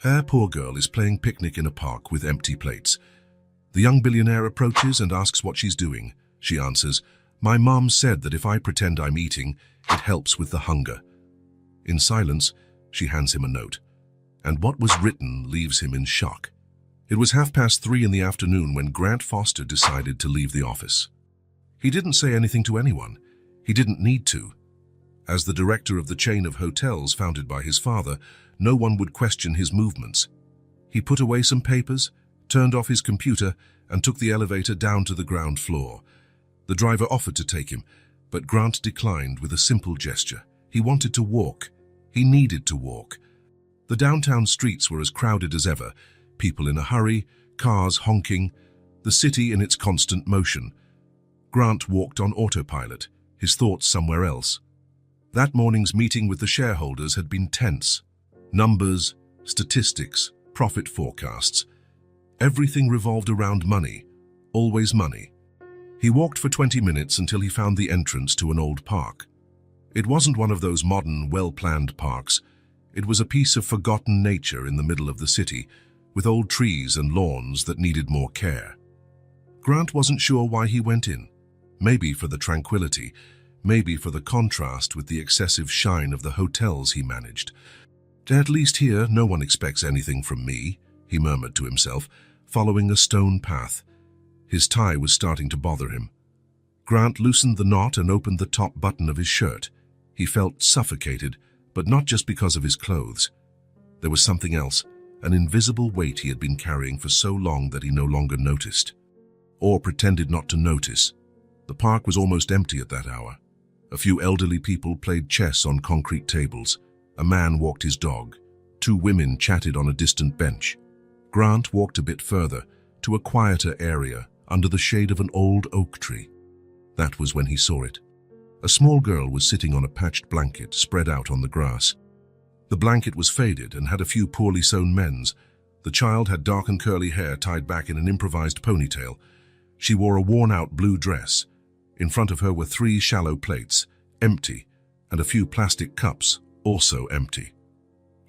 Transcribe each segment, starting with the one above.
Her poor girl is playing picnic in a park with empty plates. The young billionaire approaches and asks what she's doing. She answers, "My mom said that if I pretend I'm eating, it helps with the hunger." In silence, she hands him a note, and what was written leaves him in shock. It was 3:30 in the afternoon when Grant Foster decided to leave the office. He didn't say anything to anyone. He didn't need to. As the director of the chain of hotels founded by his father, no one would question his movements. He put away some papers, turned off his computer, and took the elevator down to the ground floor. The driver offered to take him, but Grant declined with a simple gesture. He wanted to walk. He needed to walk. The downtown streets were as crowded as ever, people in a hurry, cars honking, the city in its constant motion. Grant walked on autopilot, his thoughts somewhere else. That morning's meeting with the shareholders had been tense. Numbers, statistics, profit forecasts. Everything revolved around money, always money. He walked for 20 minutes until he found the entrance to an old park. It wasn't one of those modern, well-planned parks. It was a piece of forgotten nature in the middle of the city, with old trees and lawns that needed more care. Grant wasn't sure why he went in. Maybe for the tranquility, maybe for the contrast with the excessive shine of the hotels he managed. "At least here, no one expects anything from me," he murmured to himself, following a stone path. His tie was starting to bother him. Grant loosened the knot and opened the top button of his shirt. He felt suffocated, but not just because of his clothes. There was something else, an invisible weight he had been carrying for so long that he no longer noticed. Or pretended not to notice. The park was almost empty at that hour. A few elderly people played chess on concrete tables. A man walked his dog. 2 women chatted on a distant bench. Grant walked a bit further, to a quieter area, under the shade of an old oak tree. That was when he saw it. A small girl was sitting on a patched blanket spread out on the grass. The blanket was faded and had a few poorly sewn mends. The child had dark and curly hair tied back in an improvised ponytail. She wore a worn-out blue dress. In front of her were 3 shallow plates, empty, and a few plastic cups, also empty.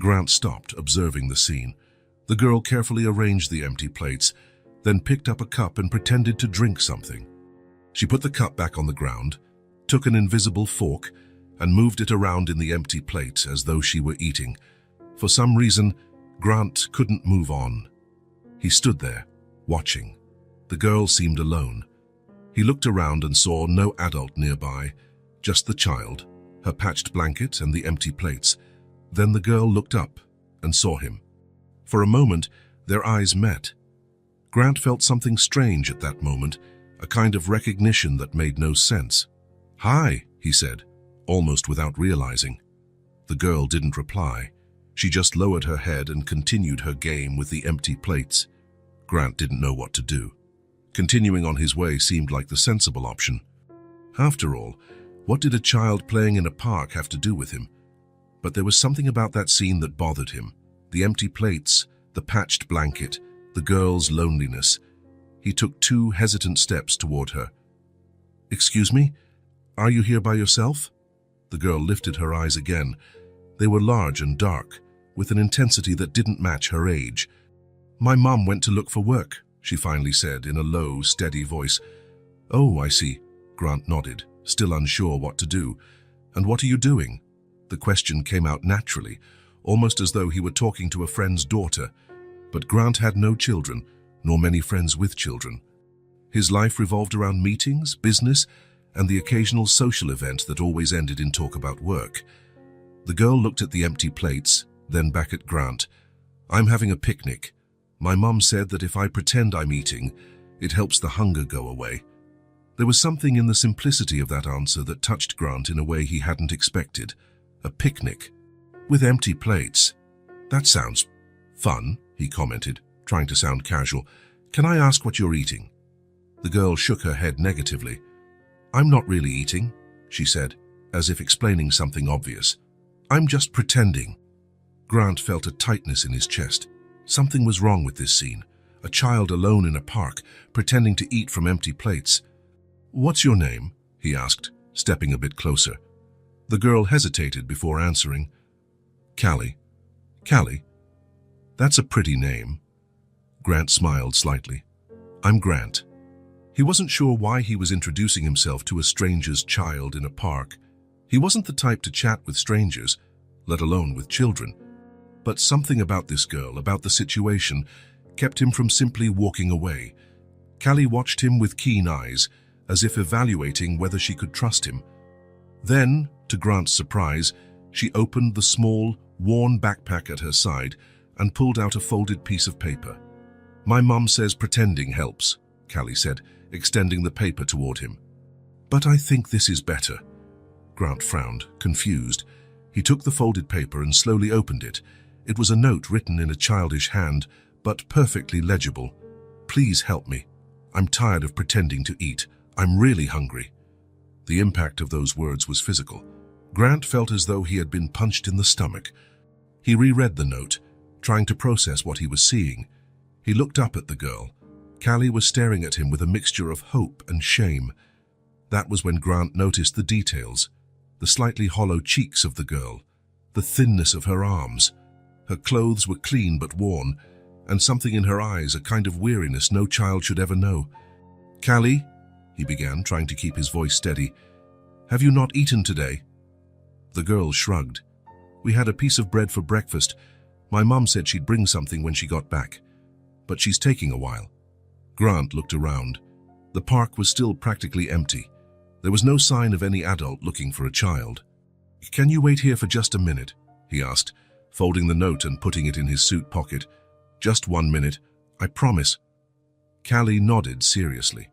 Grant stopped, observing the scene. The girl carefully arranged the empty plates, then picked up a cup and pretended to drink something. She put the cup back on the ground, took an invisible fork, and moved it around in the empty plate as though she were eating. For some reason, Grant couldn't move on. He stood there, watching. The girl seemed alone. He looked around and saw no adult nearby, just the child, her patched blanket and the empty plates. Then the girl looked up and saw him. For a moment, their eyes met. Grant felt something strange at that moment, a kind of recognition that made no sense. "Hi," he said, almost without realizing. The girl didn't reply. She just lowered her head and continued her game with the empty plates. Grant didn't know what to do. Continuing on his way seemed like the sensible option. After all, what did a child playing in a park have to do with him? But there was something about that scene that bothered him. The empty plates, the patched blanket, the girl's loneliness. He took 2 hesitant steps toward her. "Excuse me? Are you here by yourself?" The girl lifted her eyes again. They were large and dark, with an intensity that didn't match her age. "My mom went to look for work," she finally said in a low, steady voice. "Oh, I see." Grant nodded, still unsure what to do. "And what are you doing?" The question came out naturally, almost as though he were talking to a friend's daughter. But Grant had no children, nor many friends with children. His life revolved around meetings, business, and the occasional social event that always ended in talk about work. The girl looked at the empty plates, then back at Grant. "I'm having a picnic. My mom said that if I pretend I'm eating, it helps the hunger go away." There was something in the simplicity of that answer that touched Grant in a way he hadn't expected. A picnic. With empty plates. "That sounds fun," he commented, trying to sound casual. "Can I ask what you're eating?" The girl shook her head negatively. "I'm not really eating," she said, as if explaining something obvious. "I'm just pretending." Grant felt a tightness in his chest. Something was wrong with this scene. A child alone in a park, pretending to eat from empty plates. "What's your name?" he asked, stepping a bit closer. The girl hesitated before answering. "Callie." "Callie?" That's a pretty name. Grant smiled slightly. I'm Grant. He wasn't sure why he was introducing himself to a stranger's child in a park. He wasn't the type to chat with strangers, let alone with children. But something about this girl, about the situation, kept him from simply walking away. Callie watched him with keen eyes, as if evaluating whether she could trust him. Then, to Grant's surprise, she opened the small, worn backpack at her side and pulled out a folded piece of paper. My mum says pretending helps, Callie said, extending the paper toward him. But I think this is better. Grant frowned, confused. He took the folded paper and slowly opened it. It was a note written in a childish hand, but perfectly legible. Please help me. I'm tired of pretending to eat. I'm really hungry. The impact of those words was physical. Grant felt as though he had been punched in the stomach. He reread the note, trying to process what he was seeing. He looked up at the girl. Callie was staring at him with a mixture of hope and shame. That was when Grant noticed the details. The slightly hollow cheeks of the girl, the thinness of her arms. Her clothes were clean but worn, and something in her eyes, a kind of weariness no child should ever know. Callie, he began, trying to keep his voice steady, have you not eaten today? The girl shrugged. We had a piece of bread for breakfast. My mum said she'd bring something when she got back. But she's taking a while. Grant looked around. The park was still practically empty. There was no sign of any adult looking for a child. Can you wait here for just a minute? He asked, folding the note and putting it in his suit pocket. Just 1 minute, I promise. Callie nodded seriously.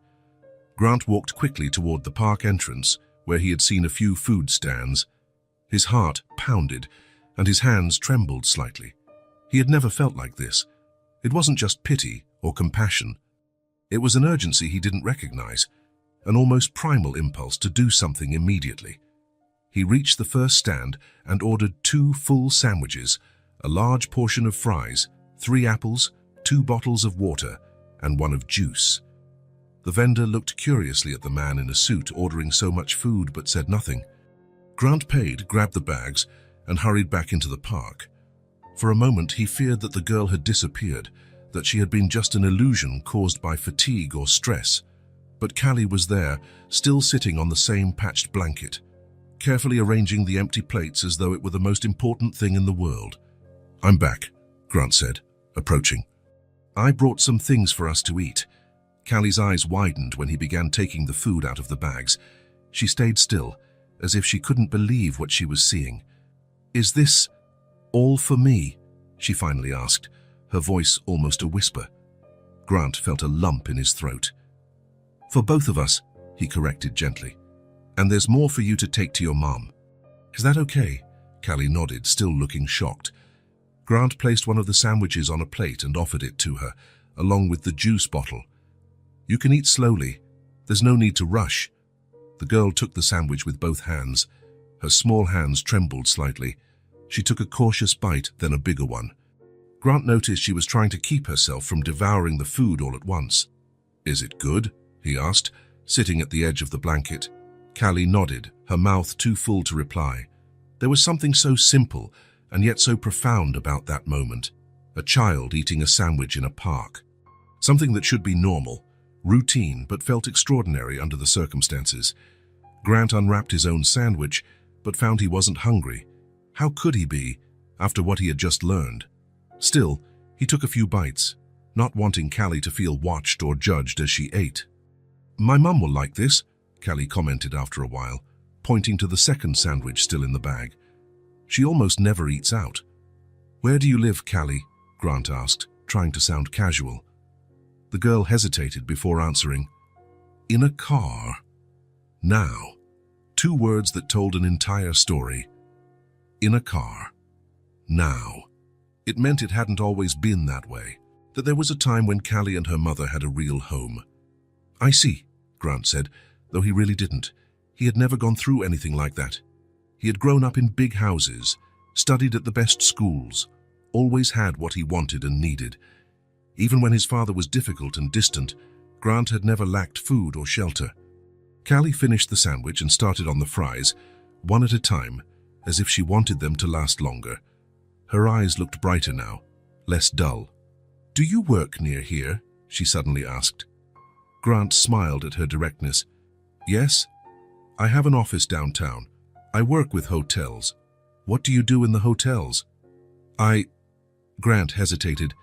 Grant walked quickly toward the park entrance, where he had seen a few food stands. His heart pounded, and his hands trembled slightly. He had never felt like this. It wasn't just pity or compassion. It was an urgency he didn't recognize, an almost primal impulse to do something immediately. He reached the first stand and ordered 2 full sandwiches, a large portion of fries, 3 apples, 2 bottles of water, and 1 of juice. The vendor looked curiously at the man in a suit ordering so much food but said nothing. Grant paid, grabbed the bags, and hurried back into the park. For a moment he feared that the girl had disappeared, that she had been just an illusion caused by fatigue or stress. But Callie was there, still sitting on the same patched blanket, carefully arranging the empty plates as though it were the most important thing in the world. I'm back, Grant said, approaching. I brought some things for us to eat. Callie's eyes widened when he began taking the food out of the bags. She stayed still, as if she couldn't believe what she was seeing. Is this all for me? She finally asked, her voice almost a whisper. Grant felt a lump in his throat. For both of us, he corrected gently. And there's more for you to take to your mom. Is that okay? Callie nodded, still looking shocked. Grant placed one of the sandwiches on a plate and offered it to her, along with the juice bottle. You can eat slowly. There's no need to rush. The girl took the sandwich with both hands. Her small hands trembled slightly. She took a cautious bite, then a bigger one. Grant noticed she was trying to keep herself from devouring the food all at once. Is it good? He asked, sitting at the edge of the blanket. Callie nodded, her mouth too full to reply. There was something so simple and yet so profound about that moment. A child eating a sandwich in a park. Something that should be normal, routine, but felt extraordinary under the circumstances. Grant unwrapped his own sandwich, but found he wasn't hungry. How could he be, after what he had just learned? Still, he took a few bites, not wanting Callie to feel watched or judged as she ate. My mum will like this, Callie commented after a while, pointing to the second sandwich still in the bag. She almost never eats out. Where do you live, Callie? Grant asked, trying to sound casual. The girl hesitated before answering. In a car. Now. 2 words that told an entire story. In a car. Now. It meant it hadn't always been that way, that there was a time when Callie and her mother had a real home. I see, Grant said, though he really didn't. He had never gone through anything like that. He had grown up in big houses, studied at the best schools, always had what he wanted and needed. Even when his father was difficult and distant, Grant had never lacked food or shelter. Callie finished the sandwich and started on the fries, one at a time, as if she wanted them to last longer. Her eyes looked brighter now, less dull. "Do you work near here?" she suddenly asked. Grant smiled at her directness. "Yes, I have an office downtown. I work with hotels. What do you do in the hotels?" Grant hesitated.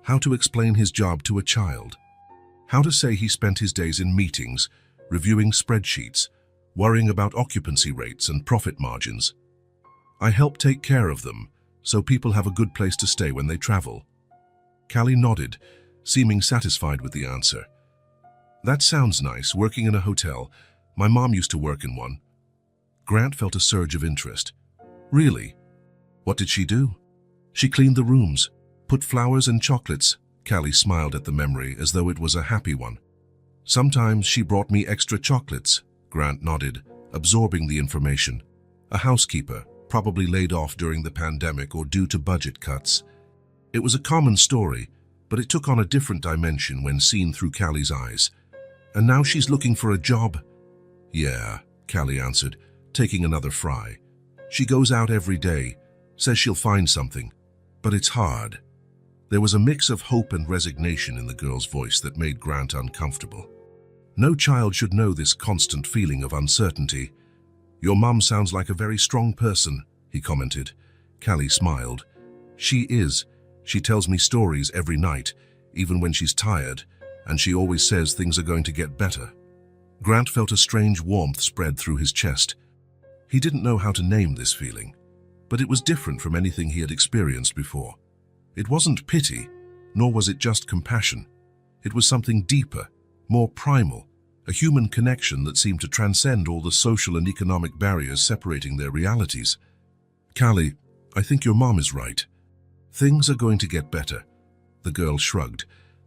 How to explain his job to a child? How to say he spent his days in meetings, reviewing spreadsheets, worrying about occupancy rates and profit margins? "I help take care of them, so people have a good place to stay when they travel." Callie nodded, seeming satisfied with the answer. "That sounds nice, working in a hotel. My mom used to work in one." Grant felt a surge of interest. "Really? What did she do?" "She cleaned the rooms, put flowers and chocolates." Callie smiled at the memory as though it was a happy one. "Sometimes she brought me extra chocolates." Grant nodded, absorbing the information. A housekeeper, probably laid off during the pandemic or due to budget cuts. It was a common story, but it took on a different dimension when seen through Callie's eyes. "And now she's looking for a job?" "Yeah," Callie answered, taking another fry. "She goes out every day, says she'll find something, but it's hard." There was a mix of hope and resignation in the girl's voice that made Grant uncomfortable. No child should know this constant feeling of uncertainty. "Your mum sounds like a very strong person," he commented. Callie smiled. "She is. She tells me stories every night, even when she's tired, and she always says things are going to get better." Grant felt a strange warmth spread through his chest. He didn't know how to name this feeling, but it was different from anything he had experienced before. It wasn't pity, nor was it just compassion. It was something deeper, more primal, a human connection that seemed to transcend all the social and economic barriers separating their realities. "Callie, I think your mom is right. Things are going to get better." The girl shrugged,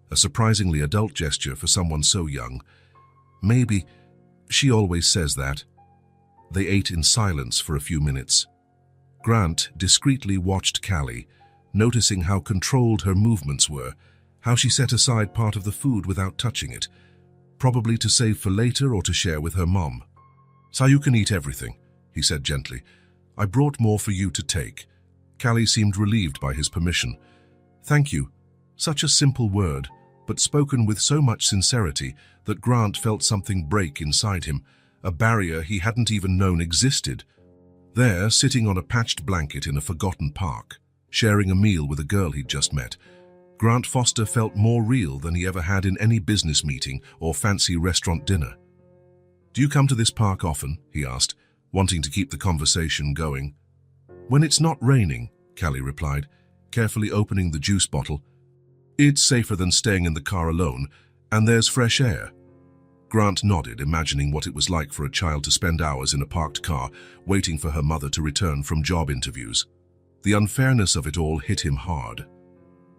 a surprisingly adult gesture for someone so young. "Maybe. She always says that." They ate in silence for a few minutes. Grant discreetly watched Callie, noticing how controlled her movements were, how she set aside part of the food without touching it, probably to save for later or to share with her mom. "So you can eat everything," he said gently. "I brought more for you to take." Callie seemed relieved by his permission. "Thank you." Such a simple word, but spoken with so much sincerity that Grant felt something break inside him, a barrier he hadn't even known existed. There, sitting on a patched blanket in a forgotten park, sharing a meal with a girl he'd just met, Grant Foster felt more real than he ever had in any business meeting or fancy restaurant dinner. "Do you come to this park often?" he asked, wanting to keep the conversation going. "When it's not raining," Callie replied, carefully opening the juice bottle. "It's safer than staying in the car alone, and there's fresh air." Grant nodded, imagining what it was like for a child to spend hours in a parked car, waiting for her mother to return from job interviews. The unfairness of it all hit him hard.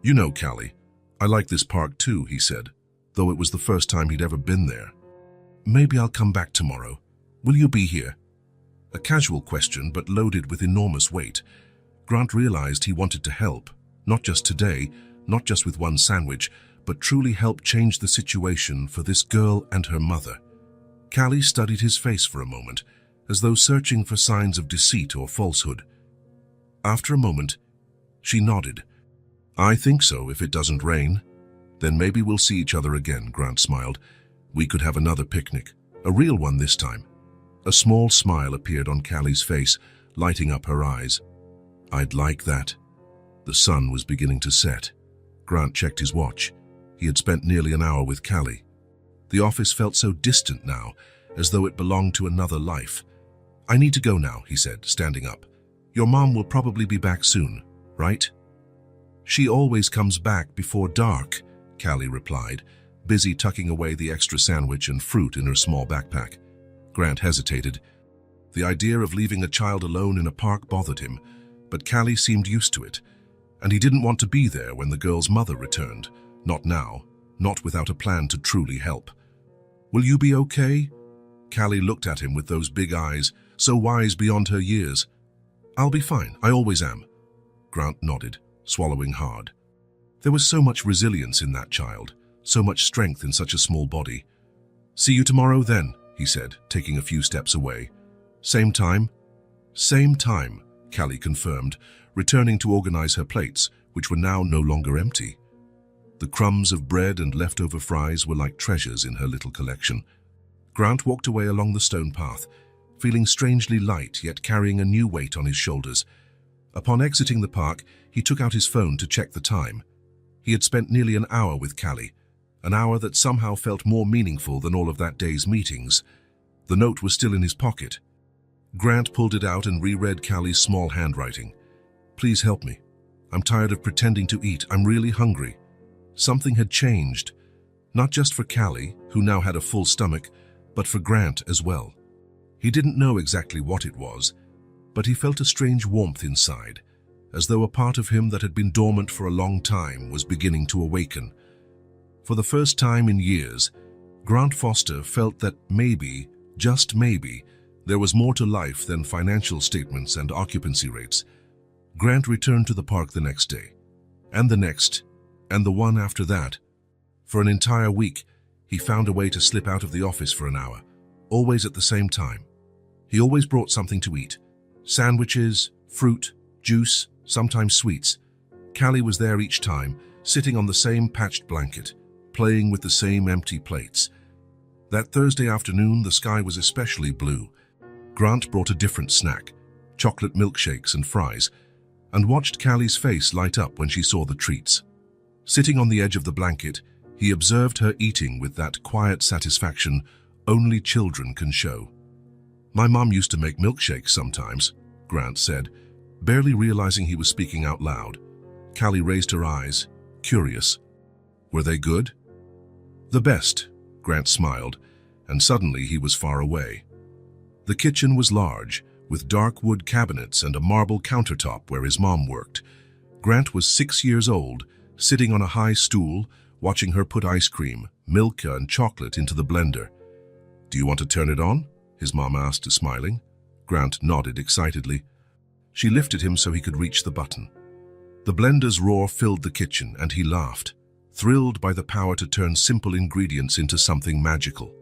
"You know, Callie, I like this park too," he said, though it was the first time he'd ever been there. "Maybe I'll come back tomorrow. Will you be here?" A casual question, but loaded with enormous weight. Grant realized he wanted to help, not just today, not just with one sandwich, but truly help change the situation for this girl and her mother. Callie studied his face for a moment, as though searching for signs of deceit or falsehood. After a moment, she nodded. "I think so, if it doesn't rain." "Then maybe we'll see each other again," Grant smiled. "We could have another picnic, a real one this time." A small smile appeared on Callie's face, lighting up her eyes. "I'd like that." The sun was beginning to set. Grant checked his watch. He had spent nearly an hour with Callie. The office felt so distant now, as though it belonged to another life. "I need to go now," he said, standing up. "Your mom will probably be back soon, right?" "She always comes back before dark," Callie replied, busy tucking away the extra sandwich and fruit in her small backpack. Grant hesitated. The idea of leaving a child alone in a park bothered him, but Callie seemed used to it, and he didn't want to be there when the girl's mother returned. Not now, not without a plan to truly help. "Will you be okay?" Callie looked at him with those big eyes, so wise beyond her years. "I'll be fine, I always am." Grant nodded, swallowing hard. There was so much resilience in that child, so much strength in such a small body. "See you tomorrow then," he said, taking a few steps away. "Same time?" "Same time," Callie confirmed, returning to organize her plates, which were now no longer empty. The crumbs of bread and leftover fries were like treasures in her little collection. Grant walked away along the stone path, feeling strangely light yet carrying a new weight on his shoulders. Upon exiting the park, he took out his phone to check the time. He had spent nearly an hour with Callie, an hour that somehow felt more meaningful than all of that day's meetings. The note was still in his pocket. Grant pulled it out and reread Callie's small handwriting. "Please help me. I'm tired of pretending to eat. I'm really hungry." Something had changed, not just for Callie, who now had a full stomach, but for Grant as well. He didn't know exactly what it was, but he felt a strange warmth inside, as though a part of him that had been dormant for a long time was beginning to awaken. For the first time in years, Grant Foster felt that maybe, just maybe, there was more to life than financial statements and occupancy rates. Grant returned to the park the next day, and the next, and the one after that. For an entire week, he found a way to slip out of the office for an hour, always at the same time. He always brought something to eat. Sandwiches, fruit, juice, sometimes sweets. Callie was there each time, sitting on the same patched blanket, playing with the same empty plates. That Thursday afternoon, the sky was especially blue. Grant brought a different snack, chocolate milkshakes and fries, and watched Callie's face light up when she saw the treats. Sitting on the edge of the blanket, he observed her eating with that quiet satisfaction only children can show. "My mom used to make milkshakes sometimes," Grant said, barely realizing he was speaking out loud. Callie raised her eyes, curious. "Were they good?" "The best," Grant smiled, and suddenly he was far away. The kitchen was large, with dark wood cabinets and a marble countertop where his mom worked. Grant was 6 years old, sitting on a high stool, watching her put ice cream, milk, and chocolate into the blender. "Do you want to turn it on?" his mom asked, smiling. Grant nodded excitedly. She lifted him so he could reach the button. The blender's roar filled the kitchen, and he laughed, thrilled by the power to turn simple ingredients into something magical.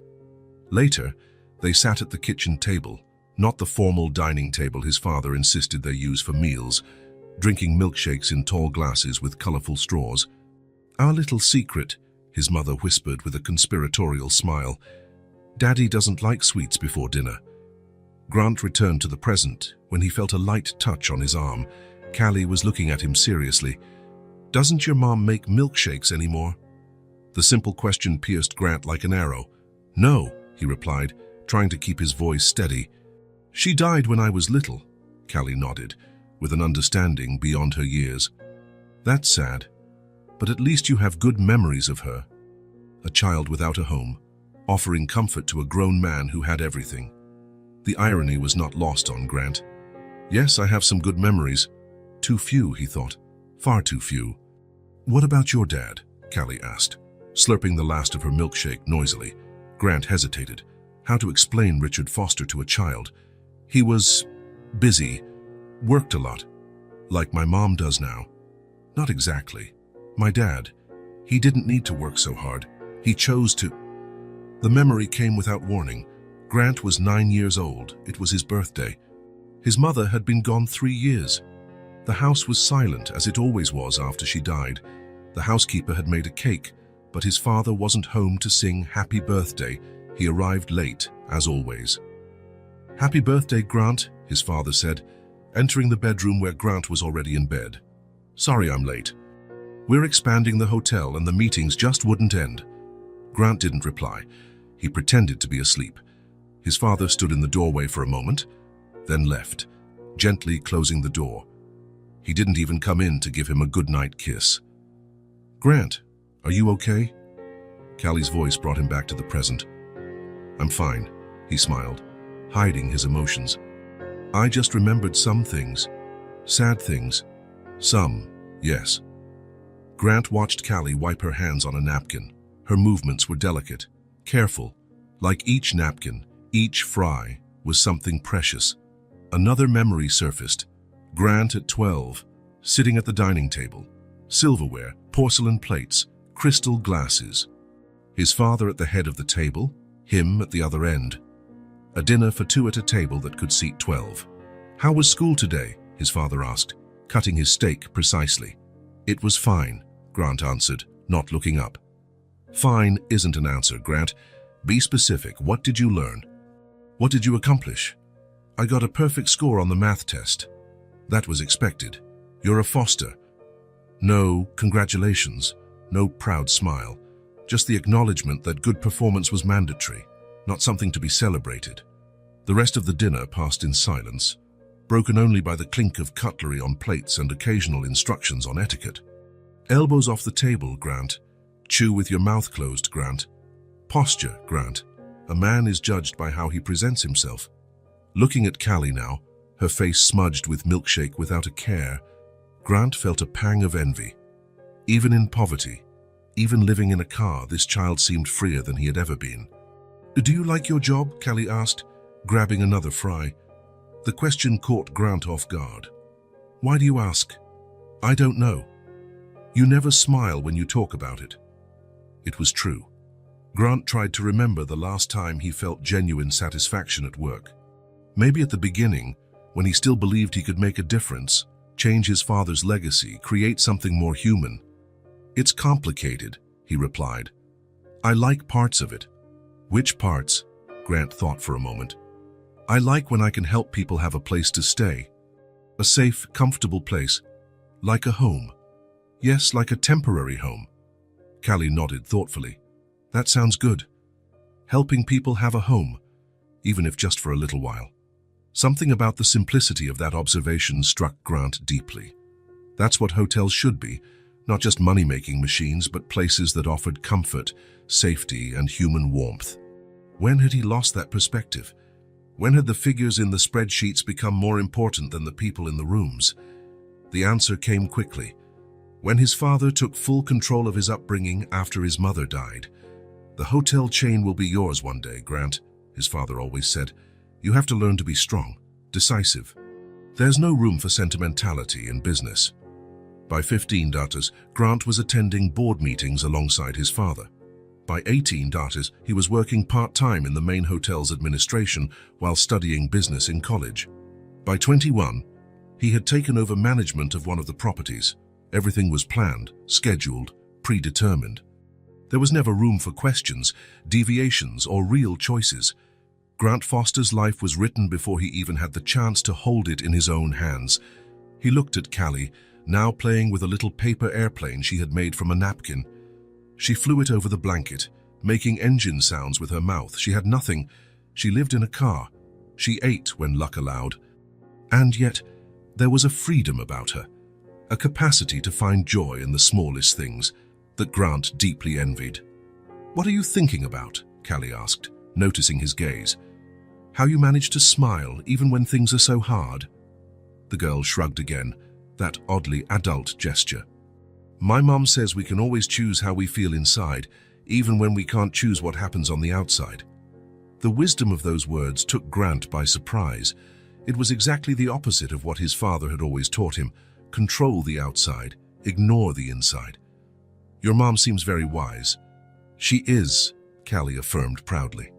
Later, they sat at the kitchen table, not the formal dining table his father insisted they use for meals, drinking milkshakes in tall glasses with colorful straws. "Our little secret," his mother whispered with a conspiratorial smile. "Daddy doesn't like sweets before dinner." Grant returned to the present when he felt a light touch on his arm. Callie was looking at him seriously. "Doesn't your mom make milkshakes anymore?" The simple question pierced Grant like an arrow. "No," he replied, trying to keep his voice steady. "She died when I was little," Callie nodded, with an understanding beyond her years. "That's sad, but at least you have good memories of her." A child without a home, offering comfort to a grown man who had everything. The irony was not lost on Grant. "Yes, I have some good memories. Too few," he thought. "Far too few." "What about your dad?" Callie asked, slurping the last of her milkshake noisily. Grant hesitated. How to explain Richard Foster to a child? "He was busy, worked a lot, like my mom does now." "Not exactly. My dad, he didn't need to work so hard. He chose to." The memory came without warning. Grant was 9 years old. It was his birthday. His mother had been gone 3 years. The house was silent, as it always was after she died. The housekeeper had made a cake, but his father wasn't home to sing happy birthday. He arrived late, as always. "Happy birthday, Grant," his father said, entering the bedroom where Grant was already in bed. "Sorry I'm late. We're expanding the hotel and the meetings just wouldn't end." Grant didn't reply. He pretended to be asleep. His father stood in the doorway for a moment, then left, gently closing the door. He didn't even come in to give him a goodnight kiss. "Grant, are you okay?" Callie's voice brought him back to the present. "I'm fine," he smiled, hiding his emotions. "I just remembered some things. Sad things. Some, yes." Grant watched Callie wipe her hands on a napkin. Her movements were delicate, careful. Like each napkin, each fry was something precious. Another memory surfaced. Grant at 12, sitting at the dining table. Silverware, porcelain plates, crystal glasses. His father at the head of the table, him at the other end. A dinner for 2 at a table that could seat 12. "How was school today?" his father asked, cutting his steak precisely. It was fine, Grant answered, not looking up. Fine isn't an answer, Grant. Be specific. What did you learn? What did you accomplish? I got a perfect score on the math test. That was expected. You're a Foster. No congratulations, no proud smile. Just the acknowledgement that good performance was mandatory, not something to be celebrated. The rest of the dinner passed in silence, broken only by the clink of cutlery on plates and occasional instructions on etiquette. Elbows off the table, Grant. Chew with your mouth closed, Grant. Posture, Grant. A man is judged by how he presents himself. Looking at Callie now, her face smudged with milkshake without a care, Grant felt a pang of envy. Even in poverty, even living in a car, this child seemed freer than he had ever been. Do you like your job? Callie asked, grabbing another fry. The question caught Grant off guard. Why do you ask? I don't know. You never smile when you talk about it. It was true. Grant tried to remember the last time he felt genuine satisfaction at work. Maybe at the beginning, when he still believed he could make a difference, change his father's legacy, create something more human. It's complicated, he replied. I like parts of it. Which parts? Grant thought for a moment. I like when I can help people have a place to stay. A safe, comfortable place. Like a home. Yes, like a temporary home. Callie nodded thoughtfully. That sounds good. Helping people have a home, even if just for a little while. Something about the simplicity of that observation struck Grant deeply. That's what hotels should be, not just money-making machines, but places that offered comfort, safety, and human warmth. When had he lost that perspective? When had the figures in the spreadsheets become more important than the people in the rooms? The answer came quickly. When his father took full control of his upbringing after his mother died. The hotel chain will be yours one day, Grant, his father always said. You have to learn to be strong, decisive. There's no room for sentimentality in business. By 15, Grant was attending board meetings alongside his father. By 18, he was working part-time in the main hotel's administration while studying business in college. By 21, he had taken over management of one of the properties. Everything was planned, scheduled, predetermined. There was never room for questions, deviations, or real choices. Grant Foster's life was written before he even had the chance to hold it in his own hands. He looked at Callie, now playing with a little paper airplane she had made from a napkin. She flew it over the blanket, making engine sounds with her mouth. She had nothing. She lived in a car. She ate when luck allowed. And yet, there was a freedom about her, a capacity to find joy in the smallest things that Grant deeply envied. What are you thinking about? Callie asked, noticing his gaze. How you manage to smile even when things are so hard? The girl shrugged again, that oddly adult gesture. My mom says we can always choose how we feel inside, even when we can't choose what happens on the outside. The wisdom of those words took Grant by surprise. It was exactly the opposite of what his father had always taught him. Control the outside, ignore the inside. Your mom seems very wise. She is, Callie affirmed proudly.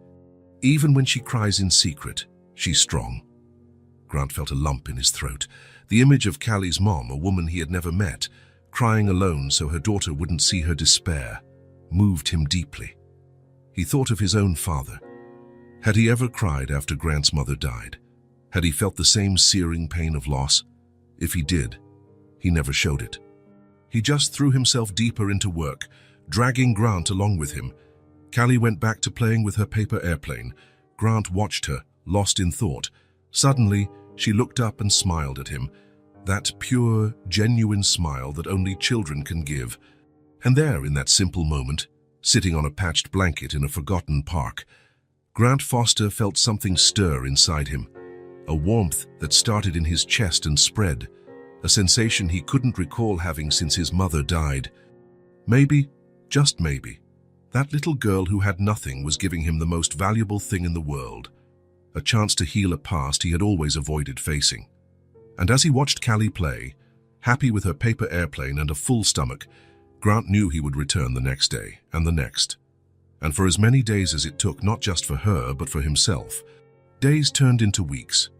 Even when she cries in secret, she's strong. Grant felt a lump in his throat. The image of Callie's mom, a woman he had never met, crying alone so her daughter wouldn't see her despair, moved him deeply. He thought of his own father. Had he ever cried after Grant's mother died? Had he felt the same searing pain of loss? If he did, he never showed it. He just threw himself deeper into work, dragging Grant along with him. Callie went back to playing with her paper airplane. Grant watched her, lost in thought. Suddenly, she looked up and smiled at him, that pure, genuine smile that only children can give. And there, in that simple moment, sitting on a patched blanket in a forgotten park, Grant Foster felt something stir inside him, a warmth that started in his chest and spread, a sensation he couldn't recall having since his mother died. Maybe, just maybe, that little girl who had nothing was giving him the most valuable thing in the world, a chance to heal a past he had always avoided facing. And as he watched Callie play, happy with her paper airplane and a full stomach, Grant knew he would return the next day and the next. And for as many days as it took, not just for her, but for himself, days turned into weeks.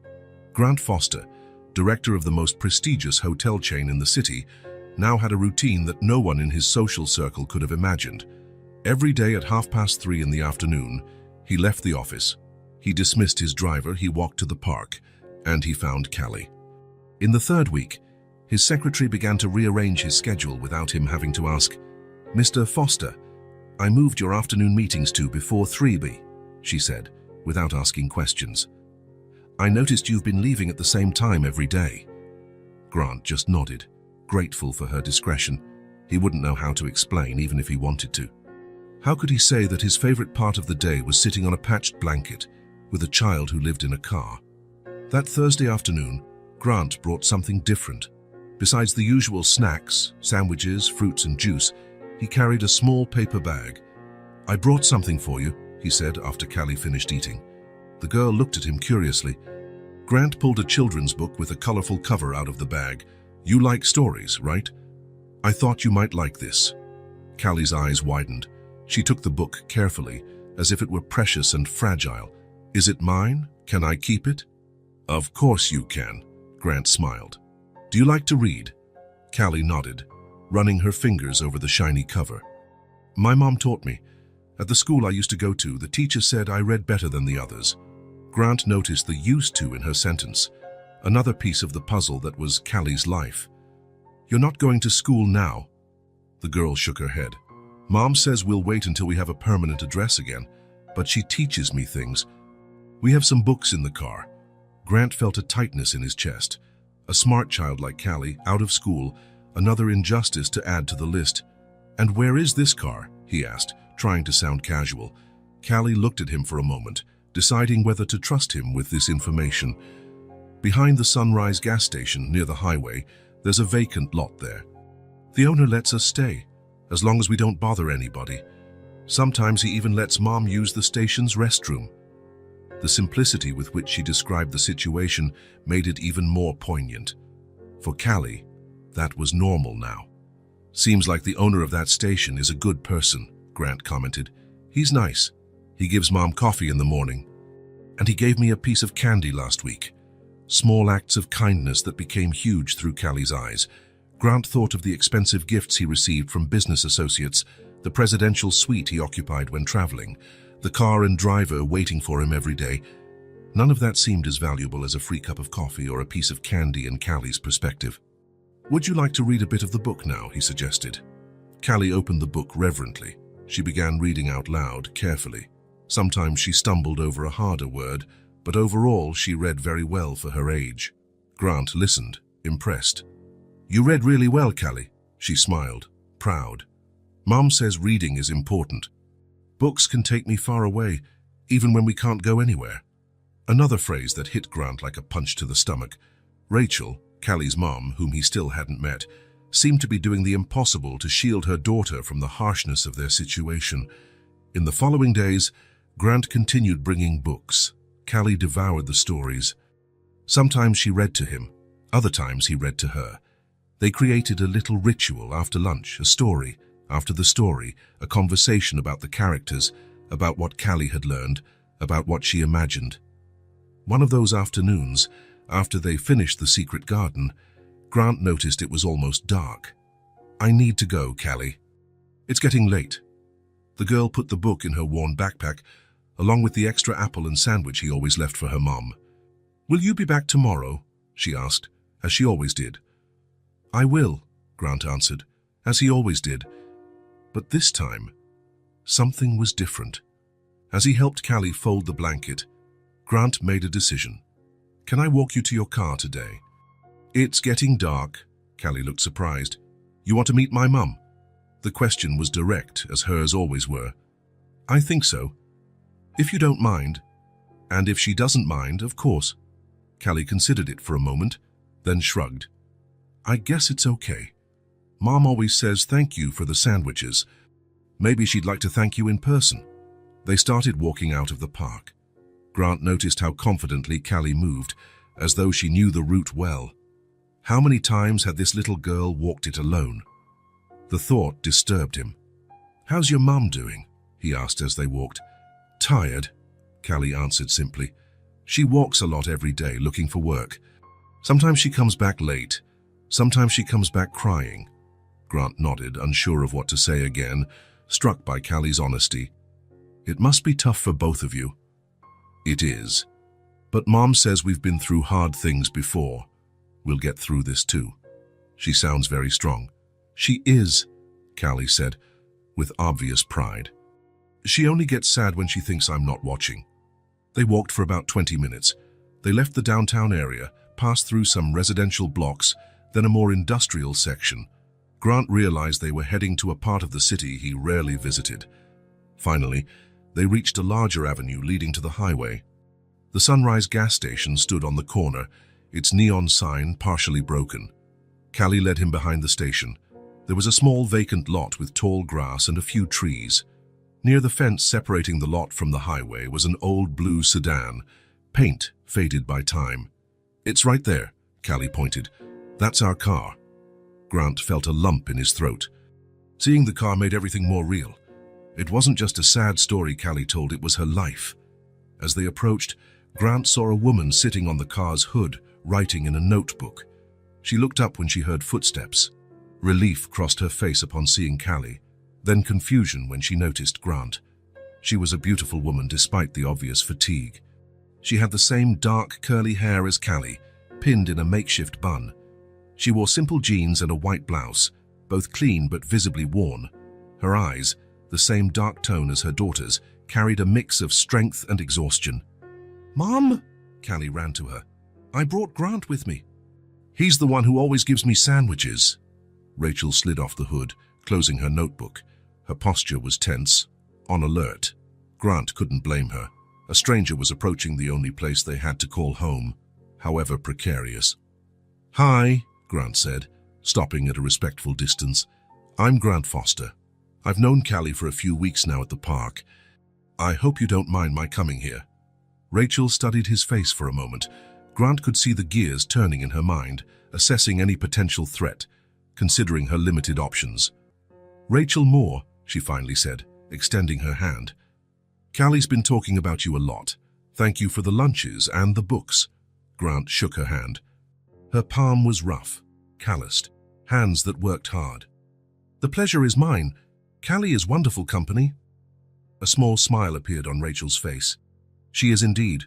Grant Foster, director of the most prestigious hotel chain in the city, now had a routine that no one in his social circle could have imagined. Every day at 3:30 in the afternoon, he left the office. He dismissed his driver, he walked to the park, and he found Callie. In the third week, his secretary began to rearrange his schedule without him having to ask, "Mr. Foster, I moved your afternoon meetings to before 3 p.m," she said, without asking questions. "I noticed you've been leaving at the same time every day." Grant just nodded, grateful for her discretion. He wouldn't know how to explain, even if he wanted to. How could he say that his favorite part of the day was sitting on a patched blanket with a child who lived in a car? That Thursday afternoon, Grant brought something different. Besides the usual snacks, sandwiches, fruits and juice, he carried a small paper bag. "I brought something for you," he said after Callie finished eating. The girl looked at him curiously. Grant pulled a children's book with a colorful cover out of the bag. "You like stories, right? I thought you might like this." Callie's eyes widened. She took the book carefully, as if it were precious and fragile. "Is it mine? Can I keep it?" "Of course you can," Grant smiled. "Do you like to read?" Callie nodded, running her fingers over the shiny cover. "My mom taught me. At the school I used to go to, the teacher said I read better than the others." Grant noticed the "used to" in her sentence, another piece of the puzzle that was Callie's life. "You're not going to school now?" The girl shook her head. "Mom says we'll wait until we have a permanent address again, but she teaches me things. We have some books in the car." Grant felt a tightness in his chest. A smart child like Callie, out of school, another injustice to add to the list. "And where is this car?" he asked, trying to sound casual. Callie looked at him for a moment, deciding whether to trust him with this information. "Behind the Sunrise gas station near the highway, there's a vacant lot there. The owner lets us stay, as long as we don't bother anybody. Sometimes he even lets Mom use the station's restroom." The simplicity with which she described the situation made it even more poignant. For Callie, that was normal now. "Seems like the owner of that station is a good person," Grant commented. "He's nice. He gives Mom coffee in the morning. And he gave me a piece of candy last week." Small acts of kindness that became huge through Callie's eyes. Grant thought of the expensive gifts he received from business associates, the presidential suite he occupied when traveling, the car and driver waiting for him every day. None of that seemed as valuable as a free cup of coffee or a piece of candy in Callie's perspective. "Would you like to read a bit of the book now?" he suggested. Callie opened the book reverently. She began reading out loud, carefully. Sometimes she stumbled over a harder word, but overall she read very well for her age. Grant listened, impressed. "You read really well, Callie," she smiled, proud. "Mom says reading is important. Books can take me far away, even when we can't go anywhere." Another phrase that hit Grant like a punch to the stomach. Rachel, Callie's mom, whom he still hadn't met, seemed to be doing the impossible to shield her daughter from the harshness of their situation. In the following days, Grant continued bringing books. Callie devoured the stories. Sometimes she read to him, other times he read to her. They created a little ritual after lunch, a story after the story, a conversation about the characters, about what Callie had learned, about what she imagined. One of those afternoons, after they finished The Secret Garden, Grant noticed it was almost dark. "I need to go, Callie. It's getting late." The girl put the book in her worn backpack, along with the extra apple and sandwich he always left for her mom. "Will you be back tomorrow?" she asked, as she always did. "I will," Grant answered, as he always did. But this time, something was different. As he helped Callie fold the blanket, Grant made a decision. "Can I walk you to your car today?" "It's getting dark." Callie looked surprised. "You want to meet my mum?" The question was direct, as hers always were. "I think so. If you don't mind." "And if she doesn't mind, of course." Callie considered it for a moment, then shrugged. "I guess it's okay. Mom always says thank you for the sandwiches. Maybe she'd like to thank you in person." They started walking out of the park. Grant noticed how confidently Callie moved, as though she knew the route well. How many times had this little girl walked it alone? The thought disturbed him. "How's your mum doing?" he asked as they walked. "Tired," Callie answered simply. "She walks a lot every day looking for work. Sometimes she comes back late. Sometimes she comes back crying. Grant nodded, unsure of what to say again, struck by Callie's honesty. It must be tough for both of you. It is. But Mom says we've been through hard things before. We'll get through this too. She sounds very strong. She is, Callie said, with obvious pride. She only gets sad when she thinks I'm not watching. They walked for about 20 minutes. They left the downtown area, passed through some residential blocks, then a more industrial section. Grant realized they were heading to a part of the city he rarely visited. Finally, they reached a larger avenue leading to the highway. The Sunrise gas station stood on the corner, its neon sign partially broken. Callie led him behind the station. There was a small vacant lot with tall grass and a few trees. Near the fence separating the lot from the highway was an old blue sedan, paint faded by time. It's right there, Callie pointed. That's our car. Grant felt a lump in his throat. Seeing the car made everything more real. It wasn't just a sad story Callie told, it was her life. As they approached, Grant saw a woman sitting on the car's hood, writing in a notebook. She looked up when she heard footsteps. Relief crossed her face upon seeing Callie, then confusion when she noticed Grant. She was a beautiful woman despite the obvious fatigue. She had the same dark curly hair as Callie, pinned in a makeshift bun. She wore simple jeans and a white blouse, both clean but visibly worn. Her eyes, the same dark tone as her daughter's, carried a mix of strength and exhaustion. "Mom!" Callie ran to her. "I brought Grant with me." "He's the one who always gives me sandwiches." Rachel slid off the hood, closing her notebook. Her posture was tense, on alert. Grant couldn't blame her. A stranger was approaching the only place they had to call home, however precarious. "Hi," Grant said, stopping at a respectful distance. "I'm Grant Foster. I've known Callie for a few weeks now at the park. I hope you don't mind my coming here." Rachel studied his face for a moment. Grant could see the gears turning in her mind, assessing any potential threat, considering her limited options. "Rachel Moore," she finally said, extending her hand. "Callie's been talking about you a lot. Thank you for the lunches and the books." Grant shook her hand. Her palm was rough, calloused, hands that worked hard. "The pleasure is mine. Callie is wonderful company." A small smile appeared on Rachel's face. She is indeed.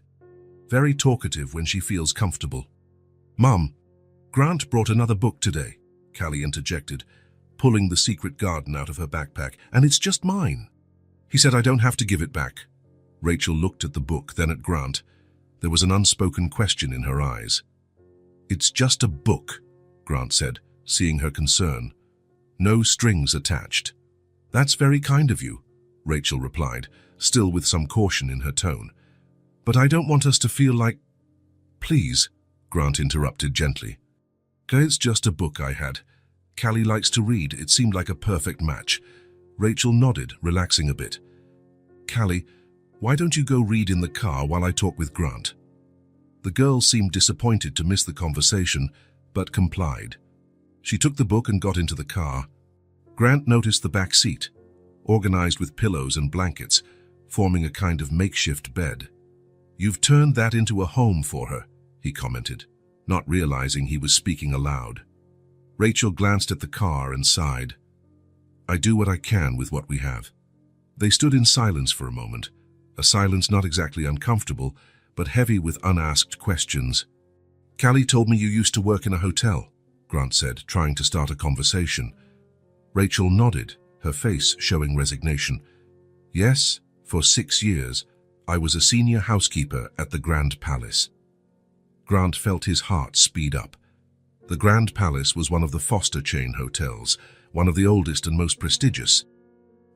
Very talkative when she feels comfortable. "Mom, Grant brought another book today," Callie interjected, pulling The Secret Garden out of her backpack, "and it's just mine. He said I don't have to give it back." Rachel looked at the book, then at Grant. There was an unspoken question in her eyes. "It's just a book," Grant said, seeing her concern. "No strings attached." "That's very kind of you," Rachel replied, still with some caution in her tone. "But I don't want us to feel like—" "Please," Grant interrupted gently. "It's just a book I had. Callie likes to read. It seemed like a perfect match." Rachel nodded, relaxing a bit. "Callie, why don't you go read in the car while I talk with Grant?" The girl seemed disappointed to miss the conversation, but complied. She took the book and got into the car. Grant noticed the back seat, organized with pillows and blankets, forming a kind of makeshift bed. "You've turned that into a home for her," he commented, not realizing he was speaking aloud. Rachel glanced at the car and sighed. "I do what I can with what we have." They stood in silence for a moment, a silence not exactly uncomfortable, but heavy with unasked questions. "Callie told me you used to work in a hotel," Grant said, trying to start a conversation. Rachel nodded, her face showing resignation. "Yes, for 6 years, I was a senior housekeeper at the Grand Palace." Grant felt his heart speed up. The Grand Palace was one of the Foster chain hotels, one of the oldest and most prestigious.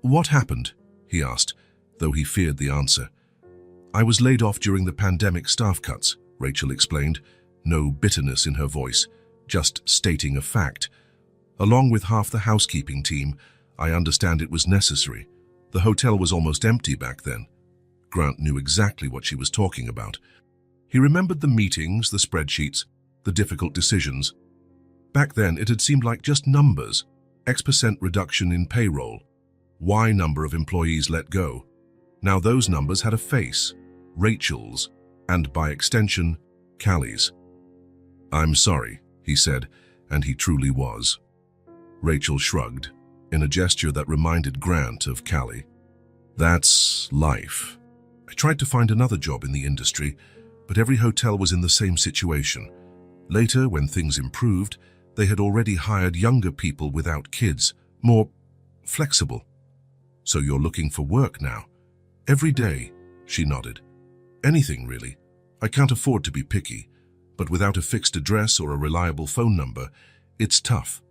"What happened?" he asked, though he feared the answer. "I was laid off during the pandemic staff cuts," Rachel explained, no bitterness in her voice, just stating a fact. "Along with half the housekeeping team, I understand it was necessary. The hotel was almost empty back then." Grant knew exactly what she was talking about. He remembered the meetings, the spreadsheets, the difficult decisions. Back then, it had seemed like just numbers. X% reduction in payroll, Y number of employees let go. Now those numbers had a face, Rachel's, and by extension, Callie's. "I'm sorry," he said, and he truly was. Rachel shrugged, in a gesture that reminded Grant of Callie. That's life. I tried to find another job in the industry, but every hotel was in the same situation. Later, when things improved, they had already hired younger people without kids, more flexible. So you're looking for work now? Every day, she nodded. Anything, really. I can't afford to be picky, but without a fixed address or a reliable phone number, it's tough.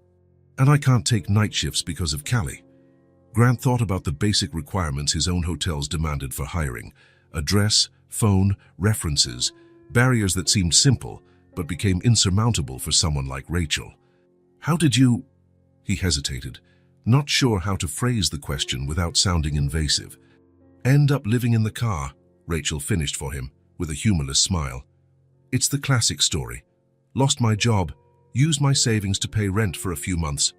And I can't take night shifts because of Callie. Grant thought about the basic requirements his own hotels demanded for hiring: address, phone, references, barriers that seemed simple but became insurmountable for someone like Rachel. How did you... He hesitated, not sure how to phrase the question without sounding invasive. End up living in the car, Rachel finished for him, with a humorless smile. It's the classic story. Lost my job, used my savings to pay rent for a few months.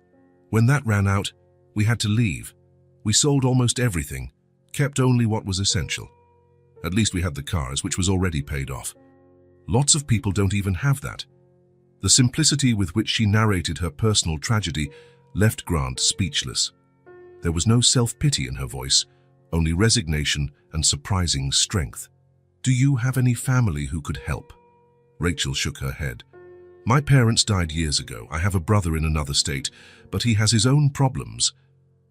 When that ran out, we had to leave. We sold almost everything, kept only what was essential. At least we had the cars, which was already paid off. Lots of people don't even have that. The simplicity with which she narrated her personal tragedy left Grant speechless. There was no self-pity in her voice, only resignation and surprising strength. Do you have any family who could help? Rachel shook her head. My parents died years ago. I have a brother in another state, but he has his own problems.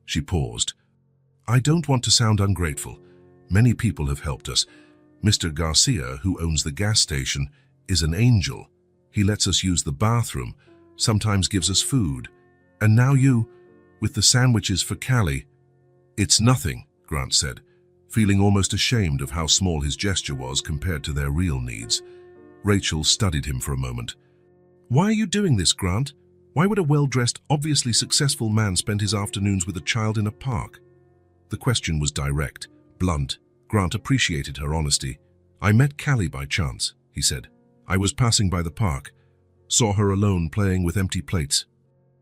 She paused. I don't want to sound ungrateful. Many people have helped us. Mr. Garcia, who owns the gas station, is an angel. He lets us use the bathroom, sometimes gives us food. And now you, with the sandwiches for Callie. It's nothing, Grant said, feeling almost ashamed of how small his gesture was compared to their real needs. Rachel studied him for a moment. Why are you doing this, Grant? Why would a well-dressed, obviously successful man spend his afternoons with a child in a park? The question was direct, blunt. Grant appreciated her honesty. I met Callie by chance, he said. I was passing by the park, saw her alone playing with empty plates.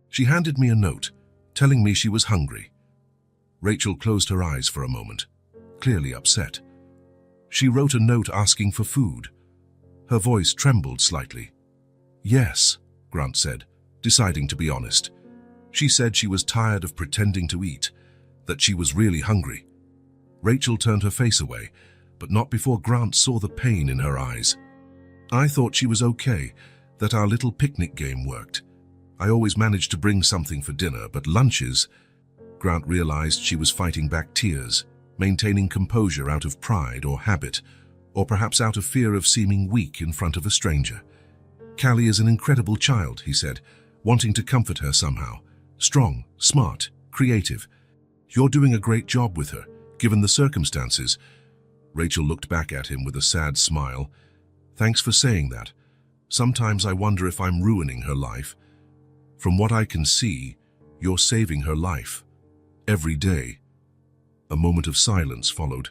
She handed me a note, telling me she was hungry. Rachel closed her eyes for a moment, clearly upset. She wrote a note asking for food. Her voice trembled slightly. Yes, Grant said, deciding to be honest. She said she was tired of pretending to eat, that she was really hungry. Rachel turned her face away, but not before Grant saw the pain in her eyes. I thought she was okay, that our little picnic game worked. I always managed to bring something for dinner, but lunches... Grant realized she was fighting back tears, maintaining composure out of pride or habit, or perhaps out of fear of seeming weak in front of a stranger. Callie is an incredible child, he said, wanting to comfort her somehow. Strong, smart, creative. You're doing a great job with her, given the circumstances. Rachel looked back at him with a sad smile. Thanks for saying that. Sometimes I wonder if I'm ruining her life. From what I can see, you're saving her life. Every day. A moment of silence followed.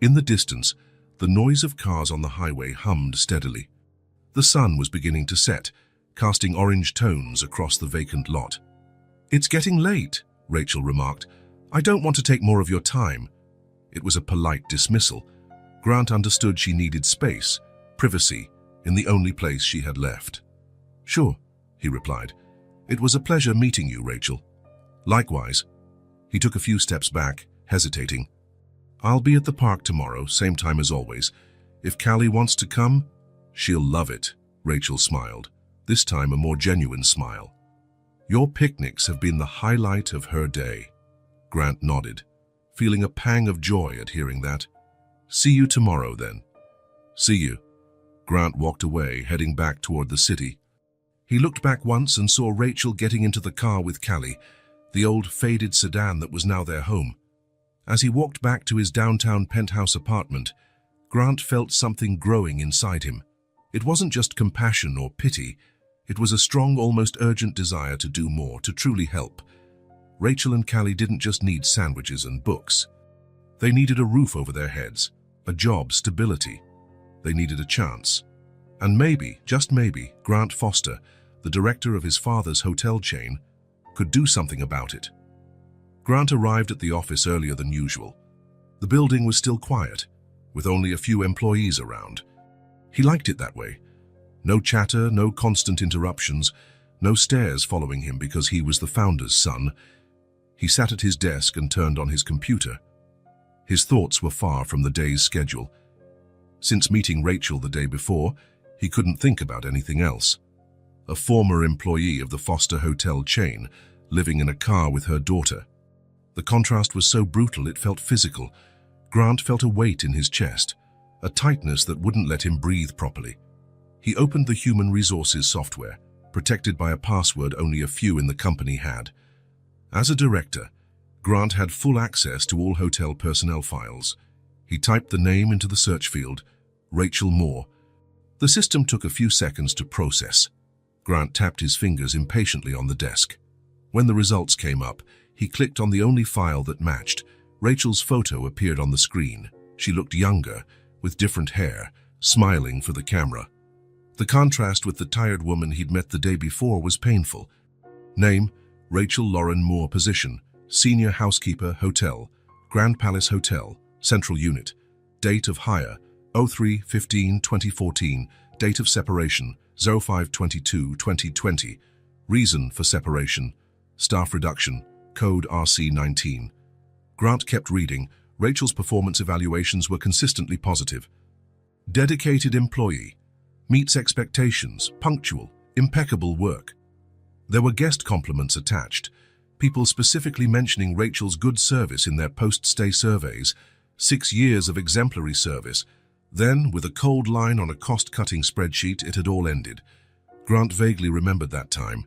In the distance, the noise of cars on the highway hummed steadily. The sun was beginning to set, casting orange tones across the vacant lot. It's getting late, Rachel remarked. I don't want to take more of your time. It was a polite dismissal. Grant understood she needed space, privacy, in the only place she had left. Sure, he replied. It was a pleasure meeting you, Rachel. Likewise. He took a few steps back, hesitating. I'll be at the park tomorrow, same time as always. If Callie wants to come, she'll love it, Rachel smiled, this time a more genuine smile. Your picnics have been the highlight of her day. Grant nodded, feeling a pang of joy at hearing that. See you tomorrow, then. See you. Grant walked away, heading back toward the city. He looked back once and saw Rachel getting into the car with Callie, the old faded sedan that was now their home. As he walked back to his downtown penthouse apartment, Grant felt something growing inside him. It wasn't just compassion or pity. It was a strong, almost urgent desire to do more, to truly help. Rachel and Callie didn't just need sandwiches and books. They needed a roof over their heads, a job, stability. They needed a chance. And maybe, just maybe, Grant Foster, the director of his father's hotel chain, could do something about it. Grant arrived at the office earlier than usual. The building was still quiet, with only a few employees around. He liked it that way. No chatter, no constant interruptions, No stairs following him because he was the founder's son. He sat at his desk and turned on his computer. His thoughts were far from the day's schedule. Since meeting Rachel the day before, he couldn't think about anything else. A former employee of the Foster hotel chain, living in a car with her daughter. The contrast was so brutal it felt physical. Grant felt a weight in his chest, a tightness that wouldn't let him breathe properly. He opened the human resources software, protected by a password only a few in the company had. As a director, Grant had full access to all hotel personnel files. He typed the name into the search field, Rachel Moore. The system took a few seconds to process. Grant tapped his fingers impatiently on the desk. When the results came up, he clicked on the only file that matched. Rachel's photo appeared on the screen. She looked younger, with different hair, smiling for the camera. The contrast with the tired woman he'd met the day before was painful. Name, Rachel Lauren Moore. Position, Senior Housekeeper, Hotel, Grand Palace Hotel, Central Unit. Date of hire, 03/15/2014. Date of separation, 05/22/2020. Reason for separation, staff reduction, code RC19. Grant kept reading. Rachel's performance evaluations were consistently positive. Dedicated employee, meets expectations, punctual, impeccable work. There were guest compliments attached, people specifically mentioning Rachel's good service in their post-stay surveys, 6 years of exemplary service. Then, with a cold line on a cost-cutting spreadsheet, it had all ended. Grant vaguely remembered that time.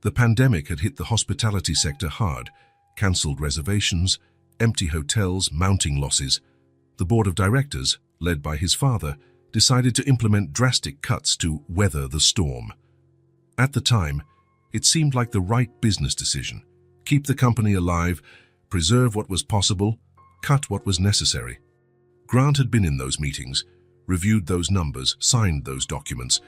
The pandemic had hit the hospitality sector hard, cancelled reservations, empty hotels, mounting losses. The board of directors, led by his father, decided to implement drastic cuts to weather the storm. At the time, it seemed like the right business decision. Keep the company alive, preserve what was possible, cut what was necessary. Grant had been in those meetings, reviewed those numbers, signed those documents.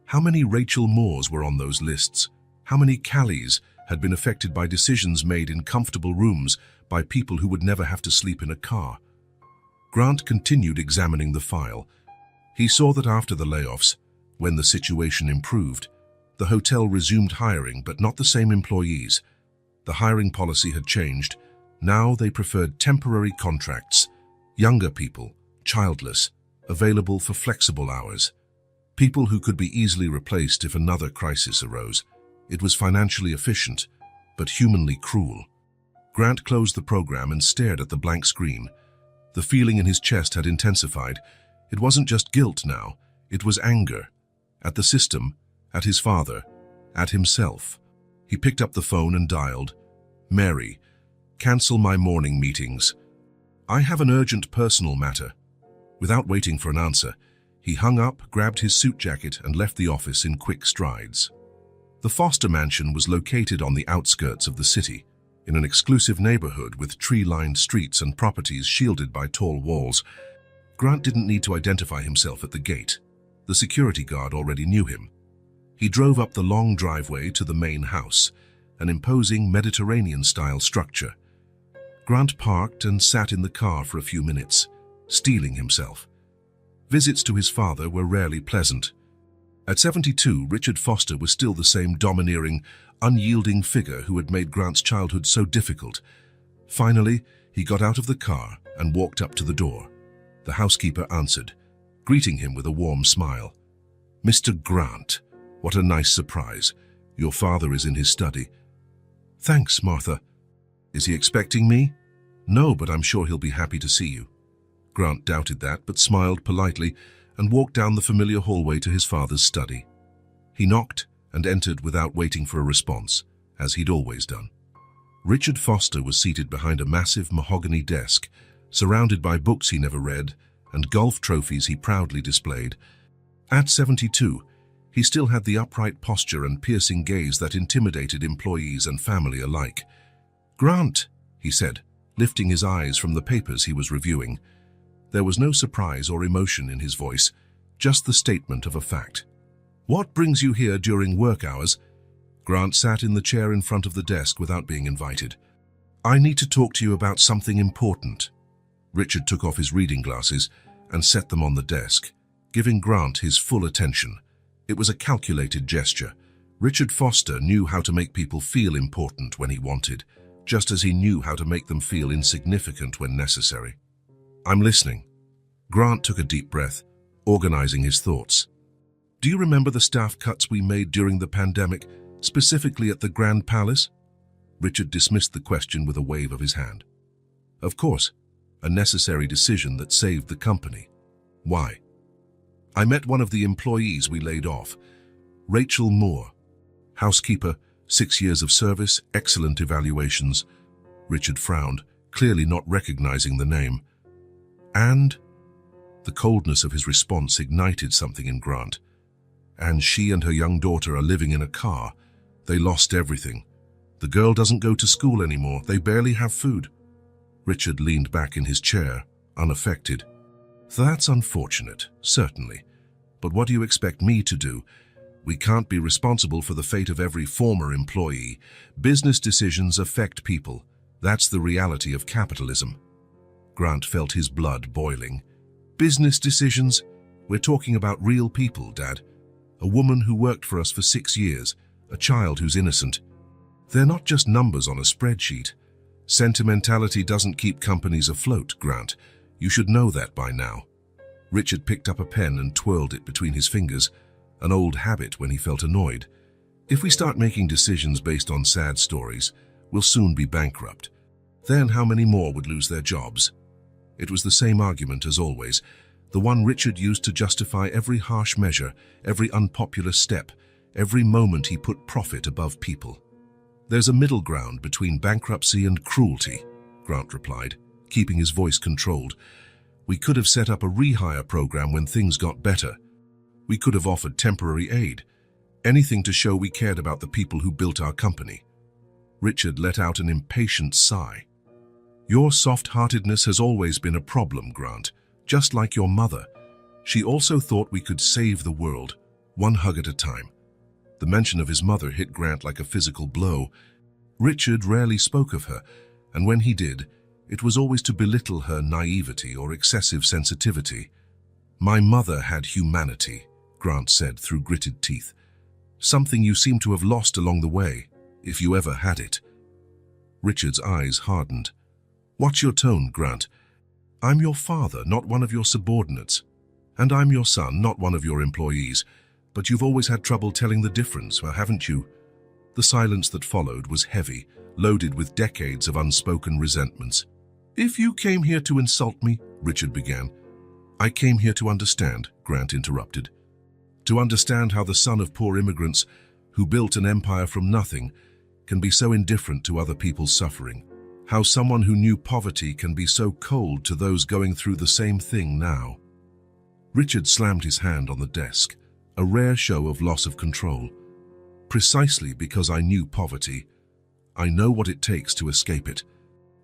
How many Rachel Moores were on those lists? How many Callies had been affected by decisions made in comfortable rooms by people who would never have to sleep in a car? Grant continued examining the file. He saw that after the layoffs, when the situation improved, the hotel resumed hiring, but not the same employees. The hiring policy had changed. Now they preferred temporary contracts, younger people, childless, available for flexible hours. People who could be easily replaced if another crisis arose. It was financially efficient, but humanly cruel. Grant closed the program and stared at the blank screen. The feeling in his chest had intensified. It wasn't just guilt now, it was anger. At the system, at his father, at himself. He picked up the phone and dialed. Mary, cancel my morning meetings. I have an urgent personal matter. Without waiting for an answer, he hung up, grabbed his suit jacket and left the office in quick strides. The Foster mansion was located on the outskirts of the city, in an exclusive neighborhood with tree-lined streets and properties shielded by tall walls. Grant didn't need to identify himself at the gate. The security guard already knew him. He drove up the long driveway to the main house, an imposing Mediterranean-style structure. Grant parked and sat in the car for a few minutes, steeling himself. Visits to his father were rarely pleasant. At 72, Richard Foster was still the same domineering, unyielding figure who had made Grant's childhood so difficult. Finally, he got out of the car and walked up to the door. The housekeeper answered, greeting him with a warm smile. Mr. Grant, what a nice surprise. Your father is in his study. Thanks, Martha. Is he expecting me? No, but I'm sure he'll be happy to see you. Grant doubted that, but smiled politely and walked down the familiar hallway to his father's study. He knocked and entered without waiting for a response, as he'd always done. Richard Foster was seated behind a massive mahogany desk, surrounded by books he never read and golf trophies he proudly displayed. At 72, he still had the upright posture and piercing gaze that intimidated employees and family alike. Grant, he said, lifting his eyes from the papers he was reviewing. There was no surprise or emotion in his voice, just the statement of a fact. What brings you here during work hours? Grant sat in the chair in front of the desk without being invited. I need to talk to you about something important. Richard took off his reading glasses and set them on the desk, giving Grant his full attention. It was a calculated gesture, Richard Foster knew how to make people feel important when he wanted, just as he knew how to make them feel insignificant when necessary. "I'm listening." Grant took a deep breath, organizing his thoughts. "Do you remember the staff cuts we made during the pandemic, specifically at the Grand Palace?" Richard dismissed the question with a wave of his hand. "Of course, a necessary decision that saved the company." "Why?" "I met one of the employees we laid off, Rachel Moore. Housekeeper, 6 years of service, excellent evaluations." Richard frowned, clearly not recognizing the name. "And?" The coldness of his response ignited something in Grant. "And she and her young daughter are living in a car. They lost everything. The girl doesn't go to school anymore. They barely have food." Richard leaned back in his chair, unaffected. "That's unfortunate, certainly. But what do you expect me to do? We can't be responsible for the fate of every former employee. Business decisions affect people. That's the reality of capitalism." Grant felt his blood boiling. "Business decisions? We're talking about real people, Dad. A woman who worked for us for 6 years, a child who's innocent. They're not just numbers on a spreadsheet. Sentimentality doesn't keep companies afloat, Grant. You should know that by now." Richard picked up a pen and twirled it between his fingers, an old habit when he felt annoyed. "If we start making decisions based on sad stories, we'll soon be bankrupt. Then how many more would lose their jobs?" It was the same argument as always, the one Richard used to justify every harsh measure, every unpopular step, every moment he put profit above people. "There's a middle ground between bankruptcy and cruelty," Grant replied, keeping his voice controlled. "We could have set up a rehire program when things got better. We could have offered temporary aid, anything to show we cared about the people who built our company." Richard let out an impatient sigh. "Your soft-heartedness has always been a problem, Grant, just like your mother. She also thought we could save the world, one hug at a time." The mention of his mother hit Grant like a physical blow. Richard rarely spoke of her, and when he did, it was always to belittle her naivety or excessive sensitivity. "My mother had humanity," Grant said through gritted teeth. "Something you seem to have lost along the way, if you ever had it." Richard's eyes hardened. "Watch your tone, Grant. I'm your father, not one of your subordinates. And I'm your son, not one of your employees. But you've always had trouble telling the difference, haven't you?" The silence that followed was heavy, loaded with decades of unspoken resentments. "If you came here to insult me," Richard began. "I came here to understand," Grant interrupted. "To understand how the son of poor immigrants, who built an empire from nothing, can be so indifferent to other people's suffering. How someone who knew poverty can be so cold to those going through the same thing now." Richard slammed his hand on the desk, a rare show of loss of control. "Precisely because I knew poverty. I know what it takes to escape it.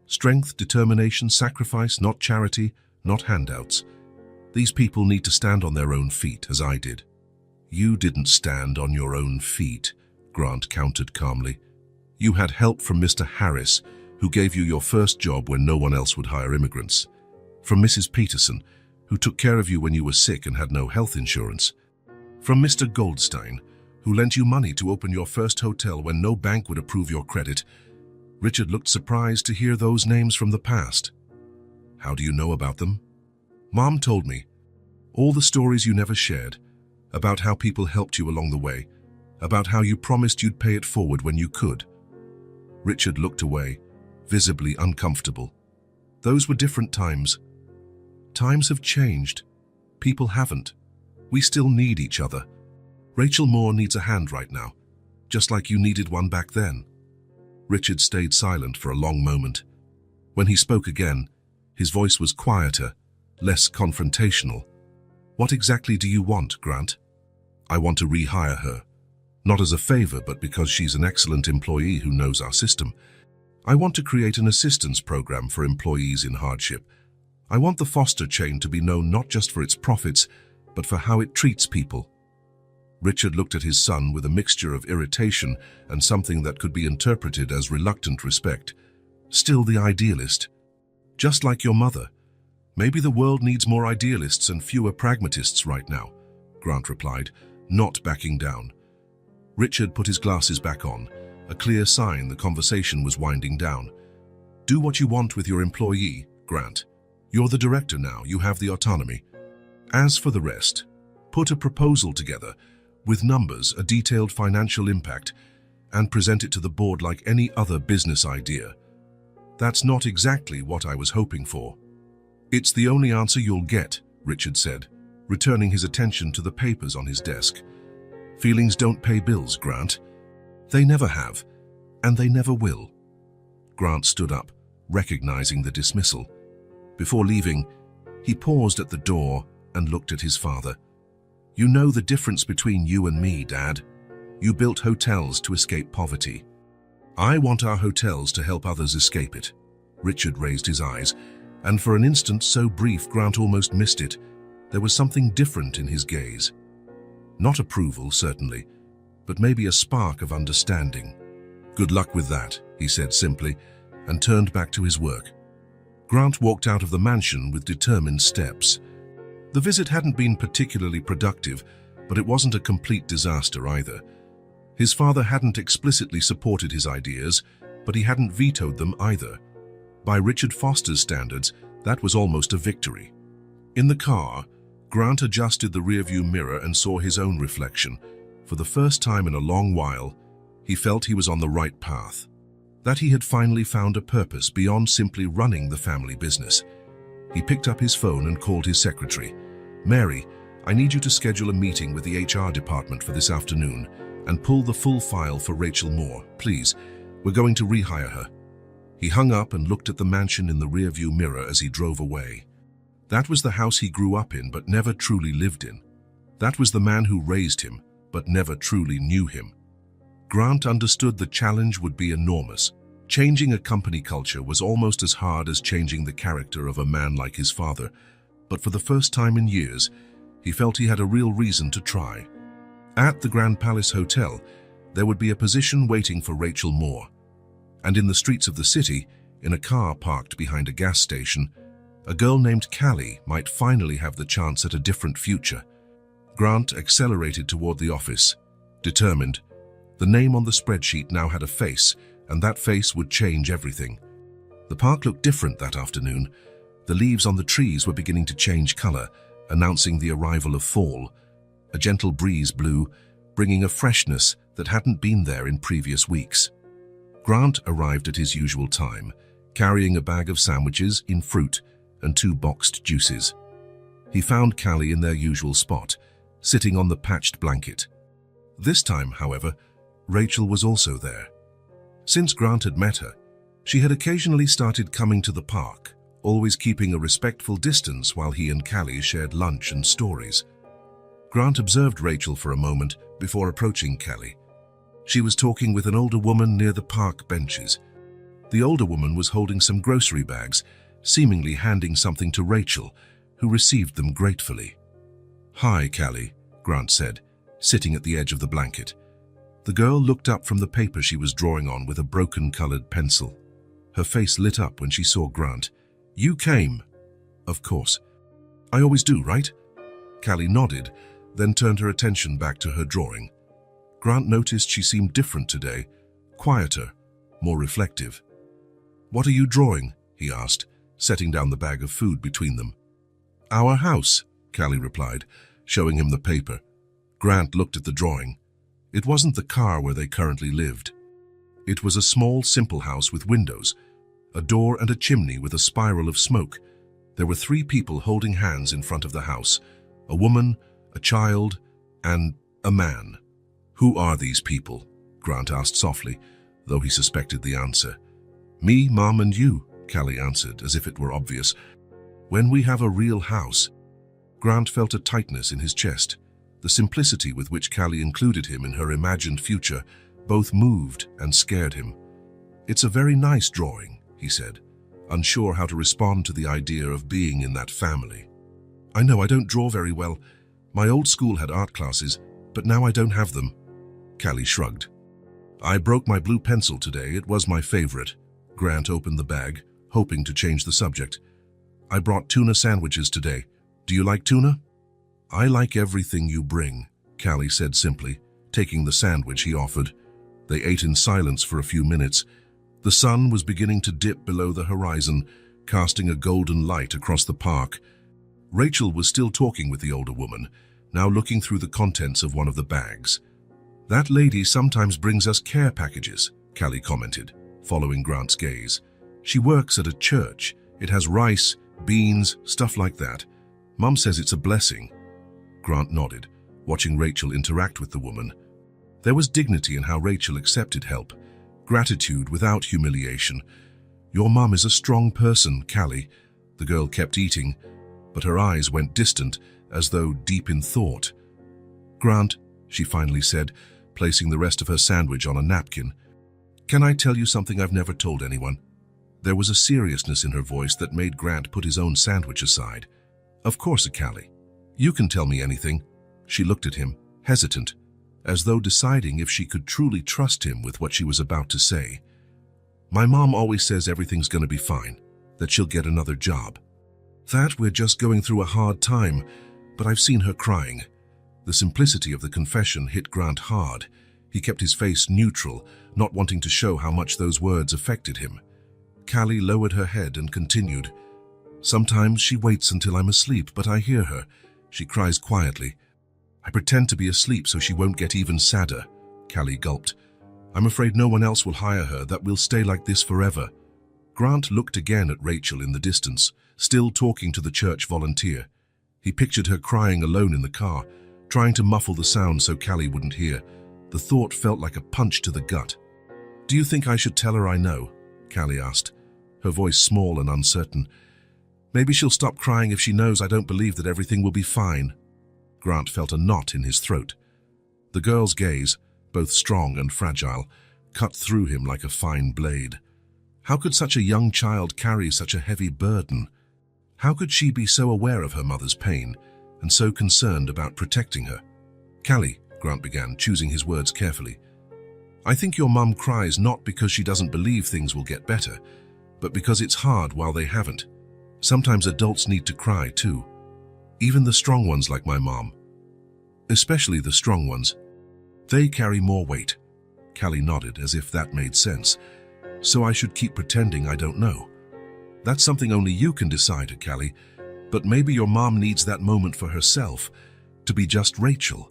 Strength, determination, sacrifice, not charity, not handouts. These people need to stand on their own feet, as I did." "You didn't stand on your own feet," Grant countered calmly. "You had help from Mr. Harris, who gave you your first job when no one else would hire immigrants. From Mrs. Peterson, who took care of you when you were sick and had no health insurance. From Mr. Goldstein, who lent you money to open your first hotel when no bank would approve your credit." Richard looked surprised to hear those names from the past. "How do you know about them?" "Mom told me. All the stories you never shared, about how people helped you along the way, about how you promised you'd pay it forward when you could." Richard looked away, visibly uncomfortable. "Those were different times. Times have changed. People haven't. We still need each other. Rachel Moore needs a hand right now, just like you needed one back then." Richard stayed silent for a long moment. When he spoke again, his voice was quieter, less confrontational. "What exactly do you want, Grant?" "I want to rehire her. Not as a favor, but because she's an excellent employee who knows our system. I want to create an assistance program for employees in hardship. I want the Foster chain to be known not just for its profits, but for how it treats people." Richard looked at his son with a mixture of irritation and something that could be interpreted as reluctant respect. "Still the idealist. Just like your mother. Maybe the world needs more idealists and fewer pragmatists right now," Grant replied, not backing down. Richard put his glasses back on, a clear sign the conversation was winding down. Do what you want with your employee, Grant. You're the director now, you have the autonomy. As for the rest, put a proposal together with numbers, a detailed financial impact, and present it to the board like any other business idea. That's not exactly what I was hoping for. It's the only answer you'll get, Richard said, returning his attention to the papers on his desk. Feelings don't pay bills, Grant. They never have, and they never will. Grant stood up, recognizing the dismissal. Before leaving, he paused at the door and looked at his father. You know the difference between you and me, Dad. You built hotels to escape poverty. I want our hotels to help others escape it. Richard raised his eyes, and for an instant so brief Grant almost missed it. There was something different in his gaze. Not approval, certainly, but maybe a spark of understanding. Good luck with that, he said simply, and turned back to his work. Grant walked out of the mansion with determined steps. The visit hadn't been particularly productive, but it wasn't a complete disaster either. His father hadn't explicitly supported his ideas, but he hadn't vetoed them either. By Richard Foster's standards, that was almost a victory. In the car, Grant adjusted the rearview mirror and saw his own reflection. For the first time in a long while, he felt he was on the right path. That he had finally found a purpose beyond simply running the family business. He picked up his phone and called his secretary. Mary, I need you to schedule a meeting with the HR department for this afternoon and pull the full file for Rachel Moore, please. We're going to rehire her. He hung up and looked at the mansion in the rearview mirror as he drove away. That was the house he grew up in but never truly lived in. That was the man who raised him but never truly knew him. Grant understood the challenge would be enormous. Changing a company culture was almost as hard as changing the character of a man like his father, but for the first time in years, he felt he had a real reason to try. At the Grand Palace Hotel, there would be a position waiting for Rachel Moore. And in the streets of the city, in a car parked behind a gas station, a girl named Callie might finally have the chance at a different future. Grant accelerated toward the office, determined. The name on the spreadsheet now had a face, and that face would change everything. The park looked different that afternoon. The leaves on the trees were beginning to change color, announcing the arrival of fall. A gentle breeze blew, bringing a freshness that hadn't been there in previous weeks. Grant arrived at his usual time, carrying a bag of sandwiches in fruit and 2 boxed juices. He found Callie in their usual spot, sitting on the patched blanket. This time, however, Rachel was also there. Since Grant had met her, she had occasionally started coming to the park, always keeping a respectful distance while he and Callie shared lunch and stories. Grant observed Rachel for a moment before approaching Callie. She was talking with an older woman near the park benches. The older woman was holding some grocery bags, seemingly handing something to Rachel, who received them gratefully. "Hi, Callie," Grant said, sitting at the edge of the blanket. The girl looked up from the paper she was drawing on with a broken-colored pencil. Her face lit up when she saw Grant. "You came." "Of course. I always do, right?" Callie nodded, then turned her attention back to her drawing. Grant noticed she seemed different today, quieter, more reflective. "What are you drawing?" he asked, setting down the bag of food between them. "Our house," Callie replied, showing him the paper. Grant looked at the drawing. It wasn't the car where they currently lived. It was a small, simple house with windows, a door and a chimney with a spiral of smoke. There were 3 people holding hands in front of the house, a woman, a child, and a man. "Who are these people?" Grant asked softly, though he suspected the answer. "Me, Mom, and you," Callie answered, as if it were obvious. "When we have a real house." Grant felt a tightness in his chest. The simplicity with which Callie included him in her imagined future both moved and scared him. "It's a very nice drawing," he said, unsure how to respond to the idea of being in that family. "I know I don't draw very well. My old school had art classes, but now I don't have them." Callie shrugged. "I broke my blue pencil today. It was my favorite." Grant opened the bag, hoping to change the subject. "I brought tuna sandwiches today. Do you like tuna?" "I like everything you bring," Callie said simply, taking the sandwich he offered. They ate in silence for a few minutes. The sun was beginning to dip below the horizon, casting a golden light across the park. Rachel was still talking with the older woman, now looking through the contents of one of the bags. "That lady sometimes brings us care packages," Callie commented, following Grant's gaze. "She works at a church. It has rice, beans, stuff like that. Mum says it's a blessing." Grant nodded, watching Rachel interact with the woman. There was dignity in how Rachel accepted help, gratitude without humiliation. "Your mum is a strong person, Callie." The girl kept eating, but her eyes went distant, as though deep in thought. "Grant," she finally said, placing the rest of her sandwich on a napkin, "can I tell you something I've never told anyone?" There was a seriousness in her voice that made Grant put his own sandwich aside. "Of course, Callie. You can tell me anything." She looked at him, hesitant, as though deciding if she could truly trust him with what she was about to say. "My mom always says everything's going to be fine, that she'll get another job. That we're just going through a hard time, but I've seen her crying." The simplicity of the confession hit Grant hard. He kept his face neutral, not wanting to show how much those words affected him. Callie lowered her head and continued, "Sometimes she waits until I'm asleep, but I hear her. She cries quietly. I pretend to be asleep so she won't get even sadder." Callie gulped. "I'm afraid no one else will hire her, that we'll stay like this forever." Grant looked again at Rachel in the distance, still talking to the church volunteer. He pictured her crying alone in the car, trying to muffle the sound so Callie wouldn't hear. The thought felt like a punch to the gut. "Do you think I should tell her I know?" Callie asked, her voice small and uncertain. "Maybe she'll stop crying if she knows I don't believe that everything will be fine." Grant felt a knot in his throat. The girl's gaze, both strong and fragile, cut through him like a fine blade. How could such a young child carry such a heavy burden? How could she be so aware of her mother's pain and so concerned about protecting her? "Callie," Grant began, choosing his words carefully, "I think your mum cries not because she doesn't believe things will get better, but because it's hard while they haven't. Sometimes adults need to cry too. Even the strong ones like my mom. Especially the strong ones. They carry more weight." Callie nodded as if that made sense. "So I should keep pretending I don't know." "That's something only you can decide, Callie. But maybe your mom needs that moment for herself, to be just Rachel,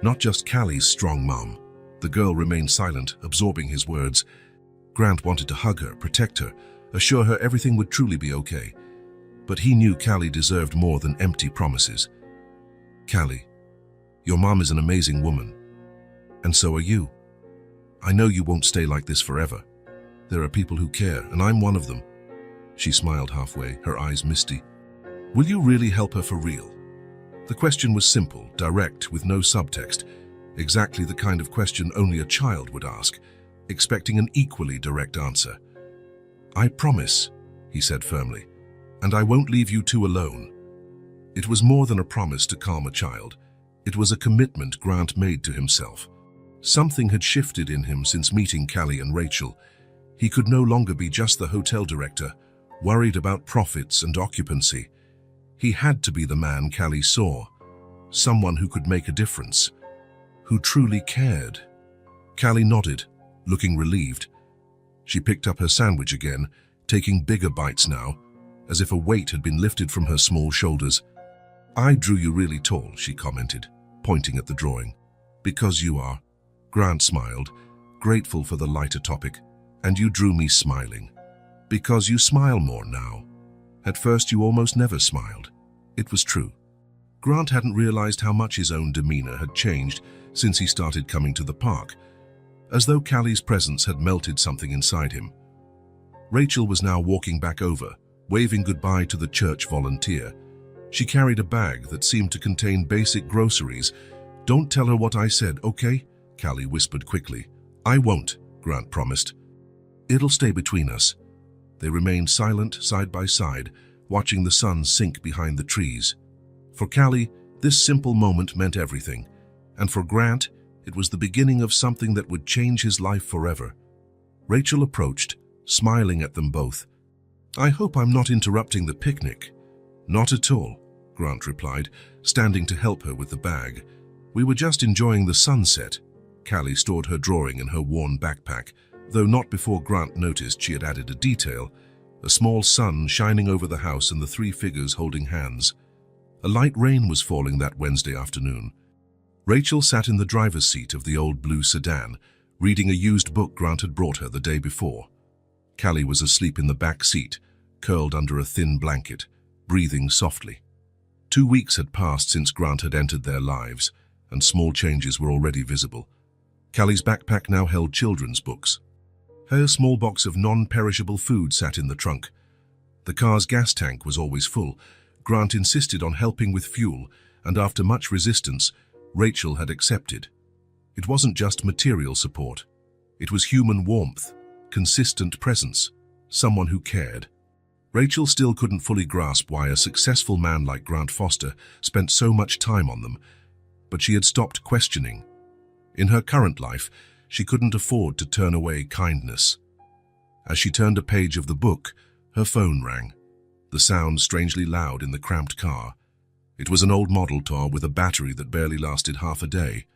not just Callie's strong mom." The girl remained silent, absorbing his words. Grant wanted to hug her, protect her, assure her everything would truly be okay. But he knew Callie deserved more than empty promises. "Callie, your mom is an amazing woman. And so are you. I know you won't stay like this forever. There are people who care, and I'm one of them." She smiled halfway, her eyes misty. "Will you really help her for real?" The question was simple, direct, with no subtext. Exactly the kind of question only a child would ask, expecting an equally direct answer. "I promise," he said firmly, "and I won't leave you two alone." It was more than a promise to calm a child. It was a commitment Grant made to himself. Something had shifted in him since meeting Callie and Rachel. He could no longer be just the hotel director, worried about profits and occupancy. He had to be the man Callie saw, someone who could make a difference, who truly cared. Callie nodded, looking relieved. She picked up her sandwich again, taking bigger bites now, as if a weight had been lifted from her small shoulders. "I drew you really tall," she commented, pointing at the drawing. "Because you are." Grant smiled, grateful for the lighter topic. "And you drew me smiling. Because you smile more now. At first you almost never smiled." It was true. Grant hadn't realized how much his own demeanor had changed since he started coming to the park, as though Callie's presence had melted something inside him. Rachel was now walking back over, waving goodbye to the church volunteer. She carried a bag that seemed to contain basic groceries. "Don't tell her what I said, okay?" Callie whispered quickly. "I won't," Grant promised. "It'll stay between us." They remained silent, side by side, watching the sun sink behind the trees. For Callie, this simple moment meant everything, and for Grant, it was the beginning of something that would change his life forever. Rachel approached, smiling at them both. "I hope I'm not interrupting the picnic." "Not at all," Grant replied, standing to help her with the bag. "We were just enjoying the sunset." Callie stored her drawing in her worn backpack, though not before Grant noticed she had added a detail: a small sun shining over the house and the three figures holding hands. A light rain was falling that Wednesday afternoon. Rachel sat in the driver's seat of the old blue sedan, reading a used book Grant had brought her the day before. Callie was asleep in the back seat, curled under a thin blanket, breathing softly. 2 weeks had passed since Grant had entered their lives, and small changes were already visible. Callie's backpack now held children's books. Her small box of non-perishable food sat in the trunk. The car's gas tank was always full. Grant insisted on helping with fuel, and after much resistance, Rachel had accepted. It wasn't just material support. It was human warmth, consistent presence, someone who cared. Rachel still couldn't fully grasp why a successful man like Grant Foster spent so much time on them, but she had stopped questioning. In her current life, she couldn't afford to turn away kindness. As she turned a page of the book, her phone rang, the sound strangely loud in the cramped car. It was an old model car with a battery that barely lasted half a day.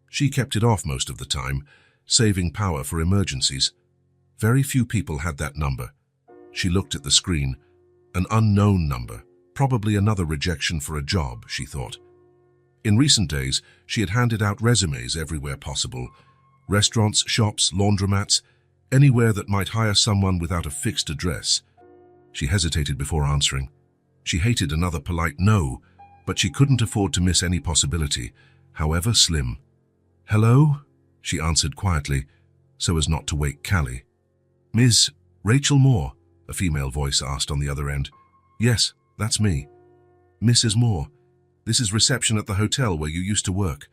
She kept it off most of the time, saving power for emergencies. Very few people had that number. She looked at the screen. An unknown number, probably another rejection for a job, she thought. In recent days, she had handed out resumes everywhere possible. Restaurants, shops, laundromats, anywhere that might hire someone without a fixed address. She hesitated before answering. She hated another polite no, but she couldn't afford to miss any possibility, however slim. "Hello?" she answered quietly, so as not to wake Callie. "Ms. Rachel Moore?" a female voice asked on the other end. "Yes, that's me." "Mrs. Moore, this is reception at the hotel where you used to work.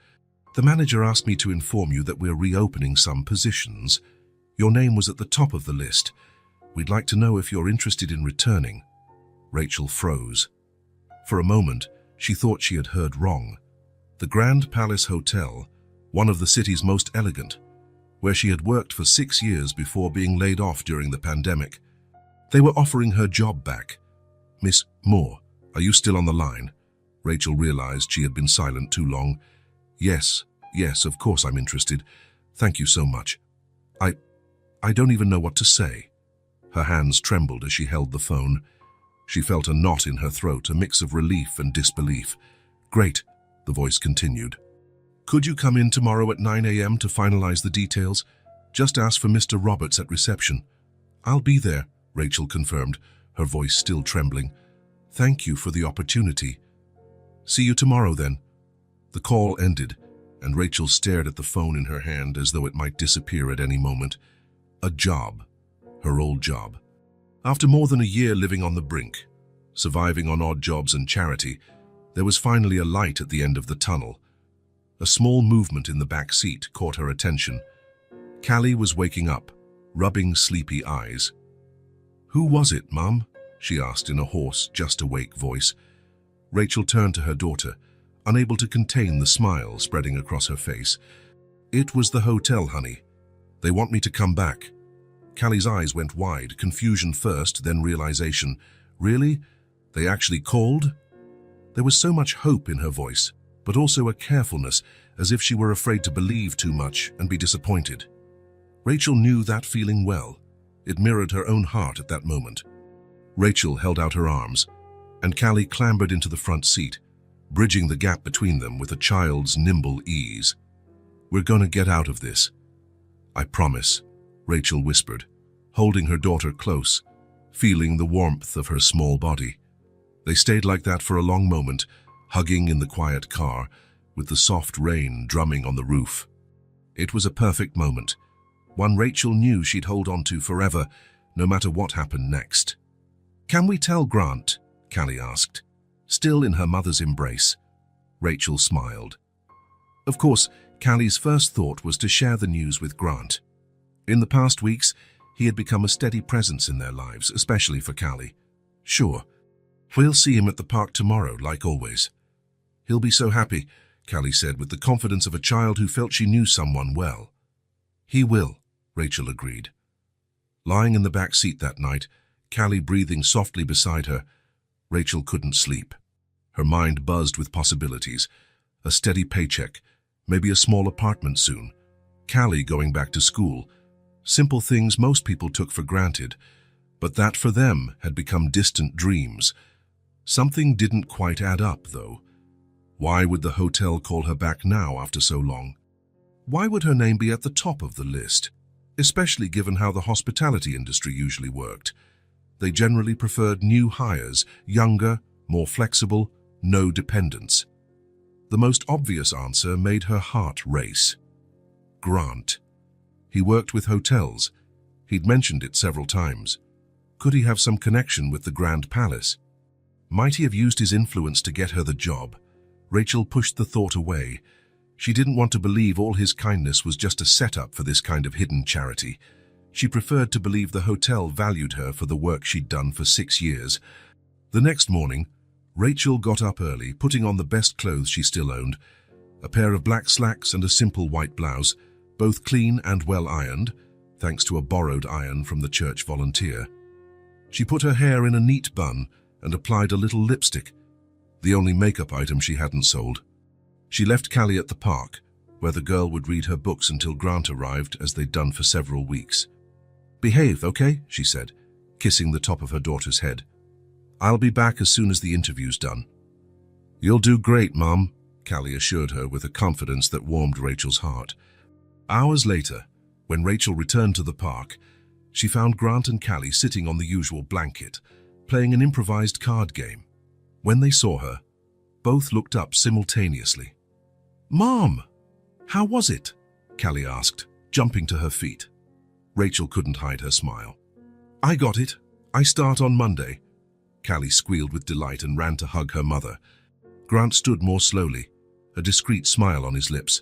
The manager asked me to inform you that we're reopening some positions. Your name was at the top of the list. We'd like to know if you're interested in returning." Rachel froze. For a moment, she thought she had heard wrong. The Grand Palace Hotel, one of the city's most elegant, where she had worked for 6 years before being laid off during the pandemic. They were offering her job back. "Miss Moore, are you still on the line?" Rachel realized she had been silent too long. Yes, of course I'm interested. Thank you so much. I don't even know what to say." Her hands trembled as she held the phone. She felt a knot in her throat, a mix of relief and disbelief. "Great," the voice continued. "Could you come in tomorrow at 9 a.m. to finalize the details? Just ask for Mr. Roberts at reception." "I'll be there," Rachel confirmed, her voice still trembling. "Thank you for the opportunity." "See you tomorrow then." The call ended, and Rachel stared at the phone in her hand as though it might disappear at any moment. A job. Her old job. After more than a year living on the brink, surviving on odd jobs and charity, there was finally a light at the end of the tunnel. A small movement in the back seat caught her attention. Callie was waking up, rubbing sleepy eyes. "Who was it, Mum?" she asked in a hoarse, just-awake voice. Rachel turned to her daughter, unable to contain the smile spreading across her face. "It was the hotel, honey. They want me to come back." Callie's eyes went wide, confusion first, then realization. Really? They actually called? There was so much hope in her voice, but also a carefulness, as if she were afraid to believe too much and be disappointed. Rachel knew that feeling well. It mirrored her own heart at that moment. Rachel held out her arms, and Callie clambered into the front seat, bridging the gap between them with a child's nimble ease. "We're gonna get out of this. I promise," Rachel whispered, holding her daughter close, feeling the warmth of her small body. They stayed like that for a long moment, hugging in the quiet car, with the soft rain drumming on the roof. It was a perfect moment, one Rachel knew she'd hold on to forever, no matter what happened next. "Can we tell Grant?" Callie asked, still in her mother's embrace. Rachel smiled. Of course, Callie's first thought was to share the news with Grant. In the past weeks, he had become a steady presence in their lives, especially for Callie. "Sure. We'll see him at the park tomorrow, like always." "He'll be so happy," Callie said with the confidence of a child who felt she knew someone well. "He will," Rachel agreed. Lying in the back seat that night, Callie breathing softly beside her, Rachel couldn't sleep. Her mind buzzed with possibilities. A steady paycheck, maybe a small apartment soon, Callie going back to school. Simple things most people took for granted, but that for them had become distant dreams. Something didn't quite add up, though. Why would the hotel call her back now after so long? Why would her name be at the top of the list, especially given how the hospitality industry usually worked? They generally preferred new hires, younger, more flexible, no dependents. The most obvious answer made her heart race. Grant. He worked with hotels. He'd mentioned it several times. Could he have some connection with the Grand Palace? Might he have used his influence to get her the job? Rachel pushed the thought away. She didn't want to believe all his kindness was just a setup for this kind of hidden charity. She preferred to believe the hotel valued her for the work she'd done for 6 years. The next morning, Rachel got up early, putting on the best clothes she still owned, a pair of black slacks and a simple white blouse, both clean and well ironed, thanks to a borrowed iron from the church volunteer. She put her hair in a neat bun and applied a little lipstick, the only makeup item she hadn't sold. She left Callie at the park, where the girl would read her books until Grant arrived, as they'd done for several weeks. "Behave, okay?" she said, kissing the top of her daughter's head. "I'll be back as soon as the interview's done." "You'll do great, Mom," Callie assured her with a confidence that warmed Rachel's heart. Hours later, when Rachel returned to the park, she found Grant and Callie sitting on the usual blanket, playing an improvised card game. When they saw her, both looked up simultaneously. "Mom, how was it?" Callie asked, jumping to her feet. Rachel couldn't hide her smile. "I got it. I start on Monday." Callie squealed with delight and ran to hug her mother. Grant stood more slowly, a discreet smile on his lips.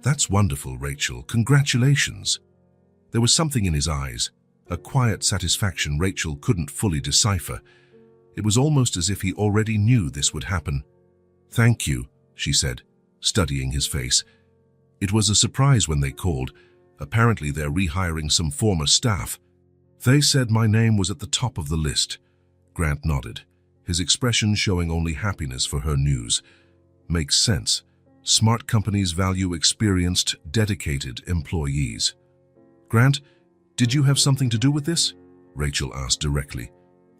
"That's wonderful, Rachel. Congratulations." There was something in his eyes, a quiet satisfaction Rachel couldn't fully decipher. It was almost as if he already knew this would happen. "Thank you," she said, studying his face. It was a surprise when they called. Apparently they're rehiring some former staff. "They said my name was at the top of the list." Grant nodded, his expression showing only happiness for her news. "Makes sense. Smart companies value experienced, dedicated employees." "Grant, did you have something to do with this?" Rachel asked directly,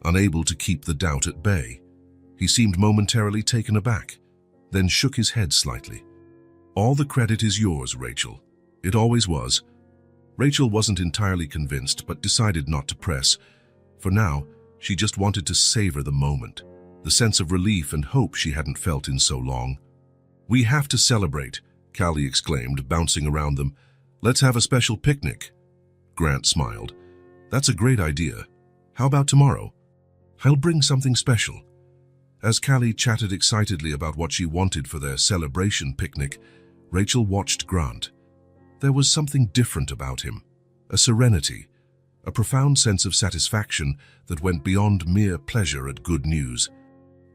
unable to keep the doubt at bay. He seemed momentarily taken aback, then shook his head slightly. "All the credit is yours, Rachel. It always was." Rachel wasn't entirely convinced, but decided not to press. For now, she just wanted to savor the moment, the sense of relief and hope she hadn't felt in so long. "We have to celebrate," Callie exclaimed, bouncing around them. "Let's have a special picnic." Grant smiled. "That's a great idea. How about tomorrow? I'll bring something special." As Callie chatted excitedly about what she wanted for their celebration picnic, Rachel watched Grant. There was something different about him, a serenity, a profound sense of satisfaction that went beyond mere pleasure at good news.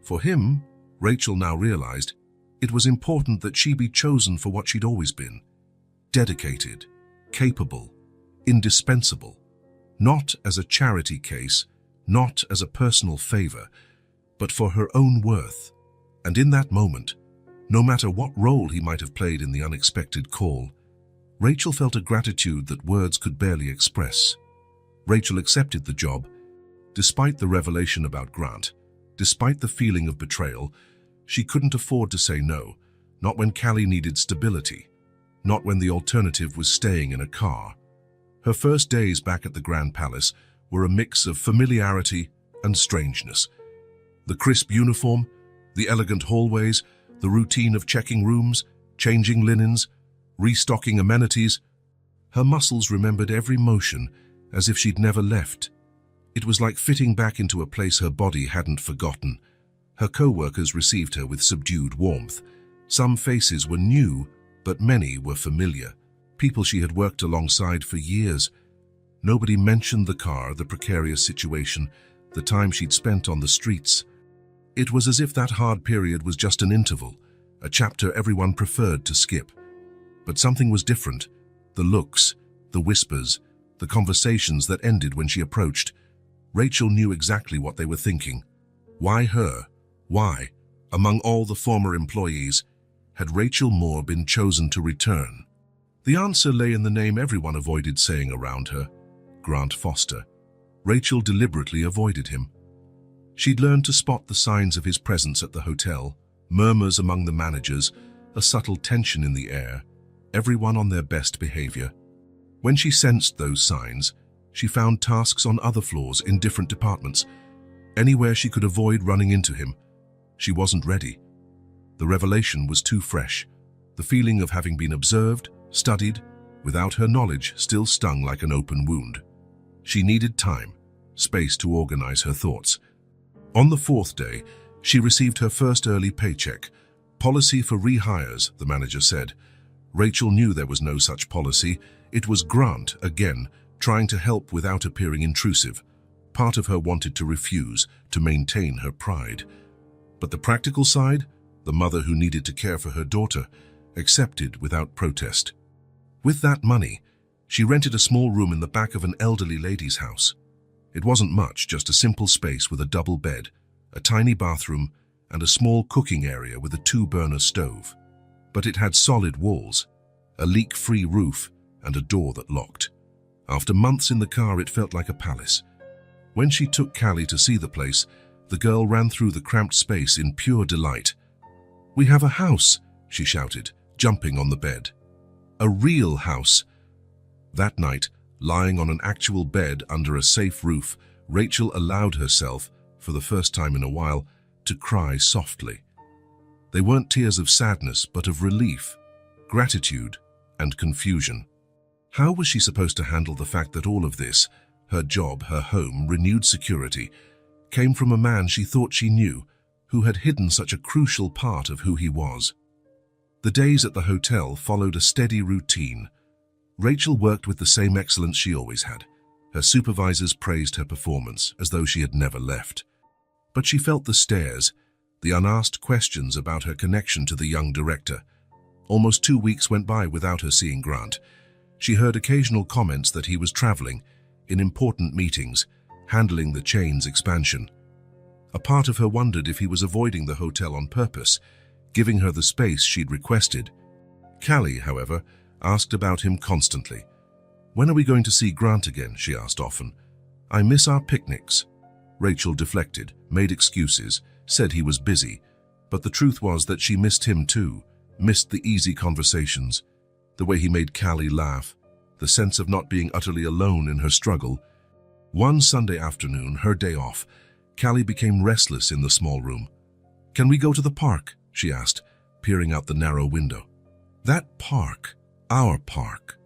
For him, Rachel now realized, it was important that she be chosen for what she'd always been: dedicated, capable, indispensable, not as a charity case, not as a personal favor, but for her own worth. And in that moment, no matter what role he might have played in the unexpected call, Rachel felt a gratitude that words could barely express. Rachel accepted the job. Despite the revelation about Grant, despite the feeling of betrayal, she couldn't afford to say no, not when Callie needed stability, not when the alternative was staying in a car. Her first days back at the Grand Palace were a mix of familiarity and strangeness. The crisp uniform, the elegant hallways, the routine of checking rooms, changing linens, restocking amenities. Her muscles remembered every motion as if she'd never left. It was like fitting back into a place her body hadn't forgotten. Her co-workers received her with subdued warmth. Some faces were new, but many were familiar. People she had worked alongside for years. Nobody mentioned the car, the precarious situation, the time she'd spent on the streets. It was as if that hard period was just an interval, a chapter everyone preferred to skip. But something was different. The looks, the whispers, the conversations that ended when she approached. Rachel knew exactly what they were thinking. Why her? Why, among all the former employees, had Rachel Moore been chosen to return? The answer lay in the name everyone avoided saying around her, Grant Foster. Rachel deliberately avoided him. She'd learned to spot the signs of his presence at the hotel, murmurs among the managers, a subtle tension in the air, everyone on their best behavior. When she sensed those signs, she found tasks on other floors in different departments, anywhere she could avoid running into him. She wasn't ready. The revelation was too fresh. The feeling of having been observed, studied, without her knowledge still stung like an open wound. She needed time, space to organize her thoughts. On the fourth day, she received her first early paycheck. Policy for rehires, the manager said. Rachel knew there was no such policy. It was Grant, again, trying to help without appearing intrusive. Part of her wanted to refuse, to maintain her pride. But the practical side, the mother who needed to care for her daughter, accepted without protest. With that money, she rented a small room in the back of an elderly lady's house. It wasn't much, just a simple space with a double bed, a tiny bathroom, and a small cooking area with a 2-burner stove. But it had solid walls, a leak-free roof, and a door that locked. After months in the car, it felt like a palace. When she took Callie to see the place, the girl ran through the cramped space in pure delight. "We have a house," she shouted, jumping on the bed. "A real house." That night, lying on an actual bed under a safe roof, Rachel allowed herself, for the first time in a while, to cry softly. They weren't tears of sadness, but of relief, gratitude, and confusion. How was she supposed to handle the fact that all of this, her job, her home, renewed security, came from a man she thought she knew, who had hidden such a crucial part of who he was? The days at the hotel followed a steady routine. Rachel worked with the same excellence she always had. Her supervisors praised her performance as though she had never left. But she felt the stares, the unasked questions about her connection to the young director. Almost 2 weeks went by without her seeing Grant. She heard occasional comments that he was traveling, in important meetings, handling the chain's expansion. A part of her wondered if he was avoiding the hotel on purpose, giving her the space she'd requested. Callie, however, asked about him constantly. "When are we going to see Grant again?" she asked often. "I miss our picnics." Rachel deflected, made excuses, said he was busy, but the truth was that she missed him too, missed the easy conversations, the way he made Callie laugh, the sense of not being utterly alone in her struggle. One Sunday afternoon, her day off, Callie became restless in the small room. "Can we go to the park?" she asked, peering out the narrow window. "That park, our park."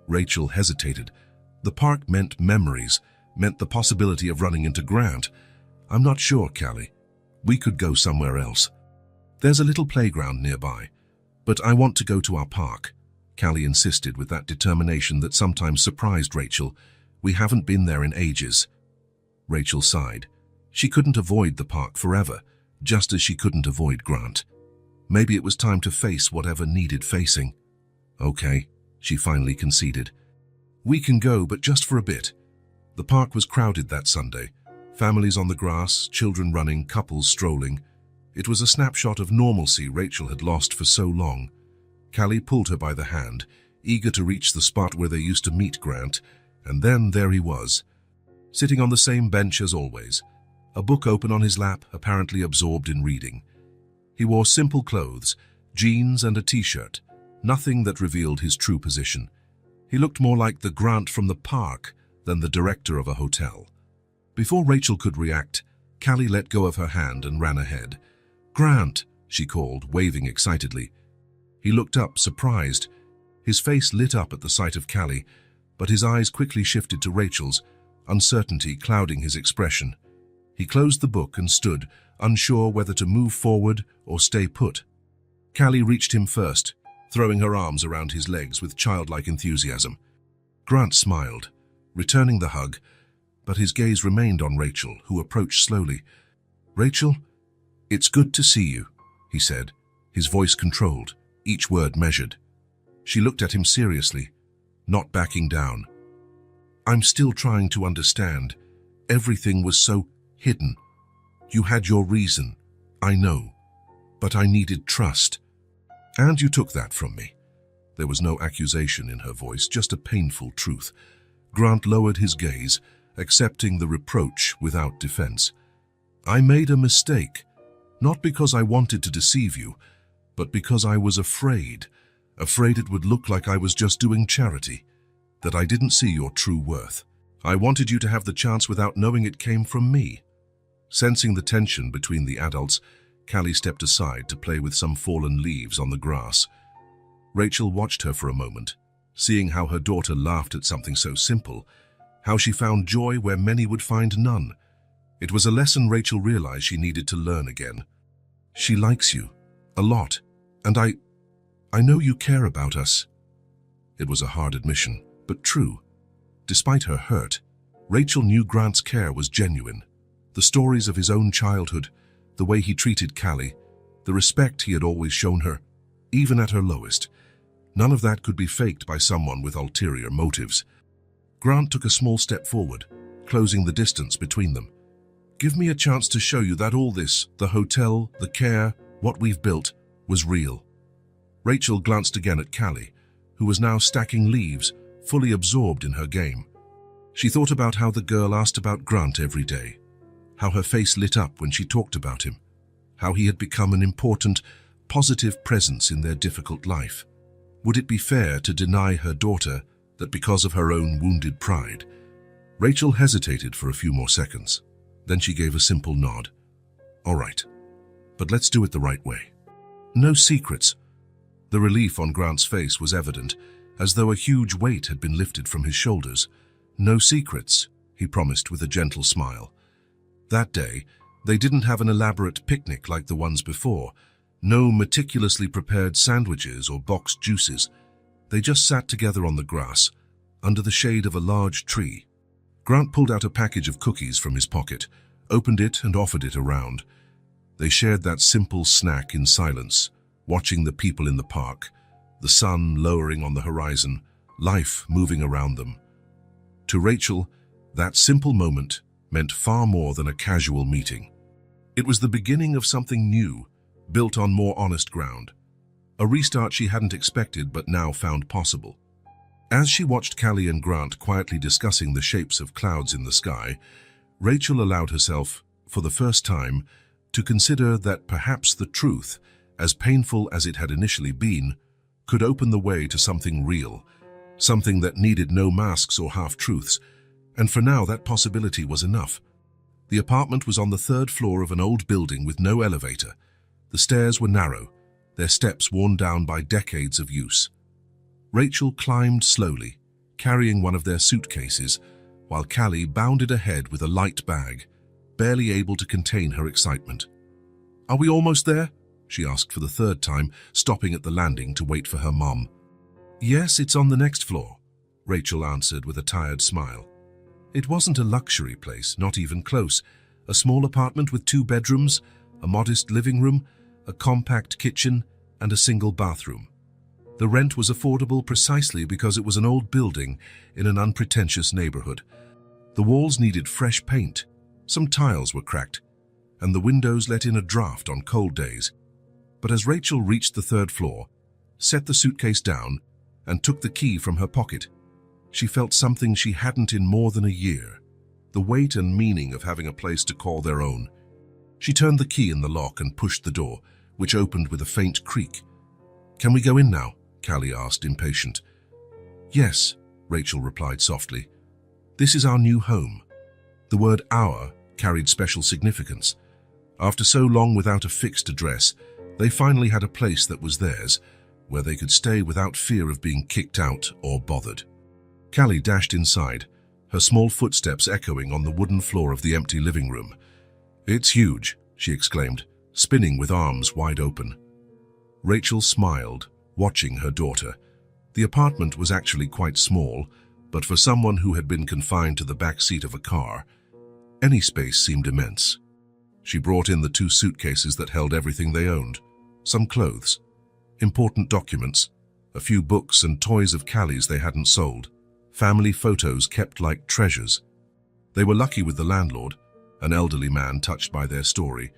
Rachel hesitated. The park meant memories, meant the possibility of running into Grant. "I'm not sure, Callie. We could go somewhere else. There's a little playground nearby, but I want to go to our park," Callie insisted with that determination that sometimes surprised Rachel. "We haven't been there in ages." Rachel sighed. She couldn't avoid the park forever, just as she couldn't avoid Grant. Maybe it was time to face whatever needed facing. "Okay," she finally conceded. "We can go, but just for a bit." The park was crowded that Sunday. Families on the grass, children running, couples strolling. It was a snapshot of normalcy Rachel had lost for so long. Callie pulled her by the hand, eager to reach the spot where they used to meet Grant, and then there he was, sitting on the same bench as always, a book open on his lap, apparently absorbed in reading. He wore simple clothes, jeans and a t-shirt, nothing that revealed his true position. He looked more like the Grant from the park than the director of a hotel. Before Rachel could react, Callie let go of her hand and ran ahead. "Grant," she called, waving excitedly. He looked up, surprised. His face lit up at the sight of Callie, but his eyes quickly shifted to Rachel's, uncertainty clouding his expression. He closed the book and stood, unsure whether to move forward or stay put. Callie reached him first, throwing her arms around his legs with childlike enthusiasm. Grant smiled, returning the hug, but his gaze remained on Rachel, who approached slowly. "Rachel, it's good to see you," he said, his voice controlled, each word measured. She looked at him seriously, not backing down. "I'm still trying to understand. Everything was so hidden. You had your reason, I know, but I needed trust. And you took that from me. There was no accusation in her voice, just a painful truth. Grant lowered his gaze, accepting the reproach without defense. I made a mistake, not because I wanted to deceive you, but because I was afraid it would look like I was just doing charity, that I didn't see your true worth. I wanted you to have the chance without knowing it came from me. Sensing the tension between the adults, Callie stepped aside to play with some fallen leaves on the grass. Rachel watched her for a moment, seeing how her daughter laughed at something so simple, how she found joy where many would find none. It was a lesson Rachel realized she needed to learn again. She likes you, a lot, and I know you care about us. It was a hard admission, but true. Despite her hurt, Rachel knew Grant's care was genuine. The stories of his own childhood, the way he treated Callie, the respect he had always shown her, even at her lowest. None of that could be faked by someone with ulterior motives. Grant took a small step forward, closing the distance between them. Give me a chance to show you that all this, the hotel, the care, what we've built, was real. Rachel glanced again at Callie, who was now stacking leaves, fully absorbed in her game. She thought about how the girl asked about Grant every day, how her face lit up when she talked about him, how he had become an important, positive presence in their difficult life. Would it be fair to deny her daughter that because of her own wounded pride? Rachel hesitated for a few more seconds. Then she gave a simple nod. All right, but let's do it the right way. No secrets. The relief on Grant's face was evident, as though a huge weight had been lifted from his shoulders. No secrets, he promised with a gentle smile. That day, they didn't have an elaborate picnic like the ones before. No meticulously prepared sandwiches or boxed juices. They just sat together on the grass, under the shade of a large tree. Grant pulled out a package of cookies from his pocket, opened it and offered it around. They shared that simple snack in silence, watching the people in the park, the sun lowering on the horizon, life moving around them. To Rachel, that simple moment meant far more than a casual meeting. It was the beginning of something new, built on more honest ground. A restart she hadn't expected but now found possible. As she watched Callie and Grant quietly discussing the shapes of clouds in the sky, Rachel allowed herself, for the first time, to consider that perhaps the truth, as painful as it had initially been, could open the way to something real, something that needed no masks or half-truths, and for now that possibility was enough. The apartment was on the third floor of an old building with no elevator. The stairs were narrow, their steps worn down by decades of use. Rachel climbed slowly, carrying one of their suitcases, while Callie bounded ahead with a light bag, barely able to contain her excitement. Are we almost there? She asked for the third time, stopping at the landing to wait for her mom. Yes, it's on the next floor, Rachel answered with a tired smile. It wasn't a luxury place, not even close. A small apartment with 2 bedrooms, a modest living room, a compact kitchen, and a single bathroom. The rent was affordable precisely because it was an old building in an unpretentious neighborhood. The walls needed fresh paint, some tiles were cracked, and the windows let in a draft on cold days. But as Rachel reached the third floor, set the suitcase down, and took the key from her pocket, she felt something she hadn't in more than a year, the weight and meaning of having a place to call their own. She turned the key in the lock and pushed the door, which opened with a faint creak. Can we go in now? Callie asked, impatient. Yes, Rachel replied softly. This is our new home. The word our carried special significance. After so long without a fixed address, they finally had a place that was theirs, where they could stay without fear of being kicked out or bothered. Callie dashed inside, her small footsteps echoing on the wooden floor of the empty living room. It's huge, she exclaimed, spinning with arms wide open. Rachel smiled, watching her daughter. The apartment was actually quite small, but for someone who had been confined to the back seat of a car, any space seemed immense. She brought in the 2 suitcases that held everything they owned, some clothes, important documents, a few books and toys of Callie's they hadn't sold, family photos kept like treasures. They were lucky with the landlord, an elderly man touched by their story,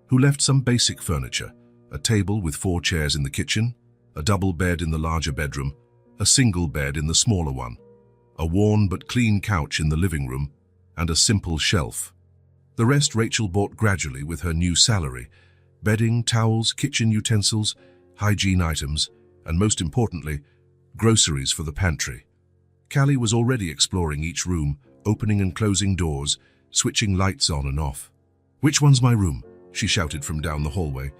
who left some basic furniture, a table with 4 chairs in the kitchen, a double bed in the larger bedroom, a single bed in the smaller one, a worn but clean couch in the living room, and a simple shelf. The rest Rachel bought gradually with her new salary: bedding, towels, kitchen utensils, hygiene items, and most importantly, groceries for the pantry. Callie was already exploring each room, opening and closing doors, switching lights on and off. "Which one's my room?" she shouted from down the hallway.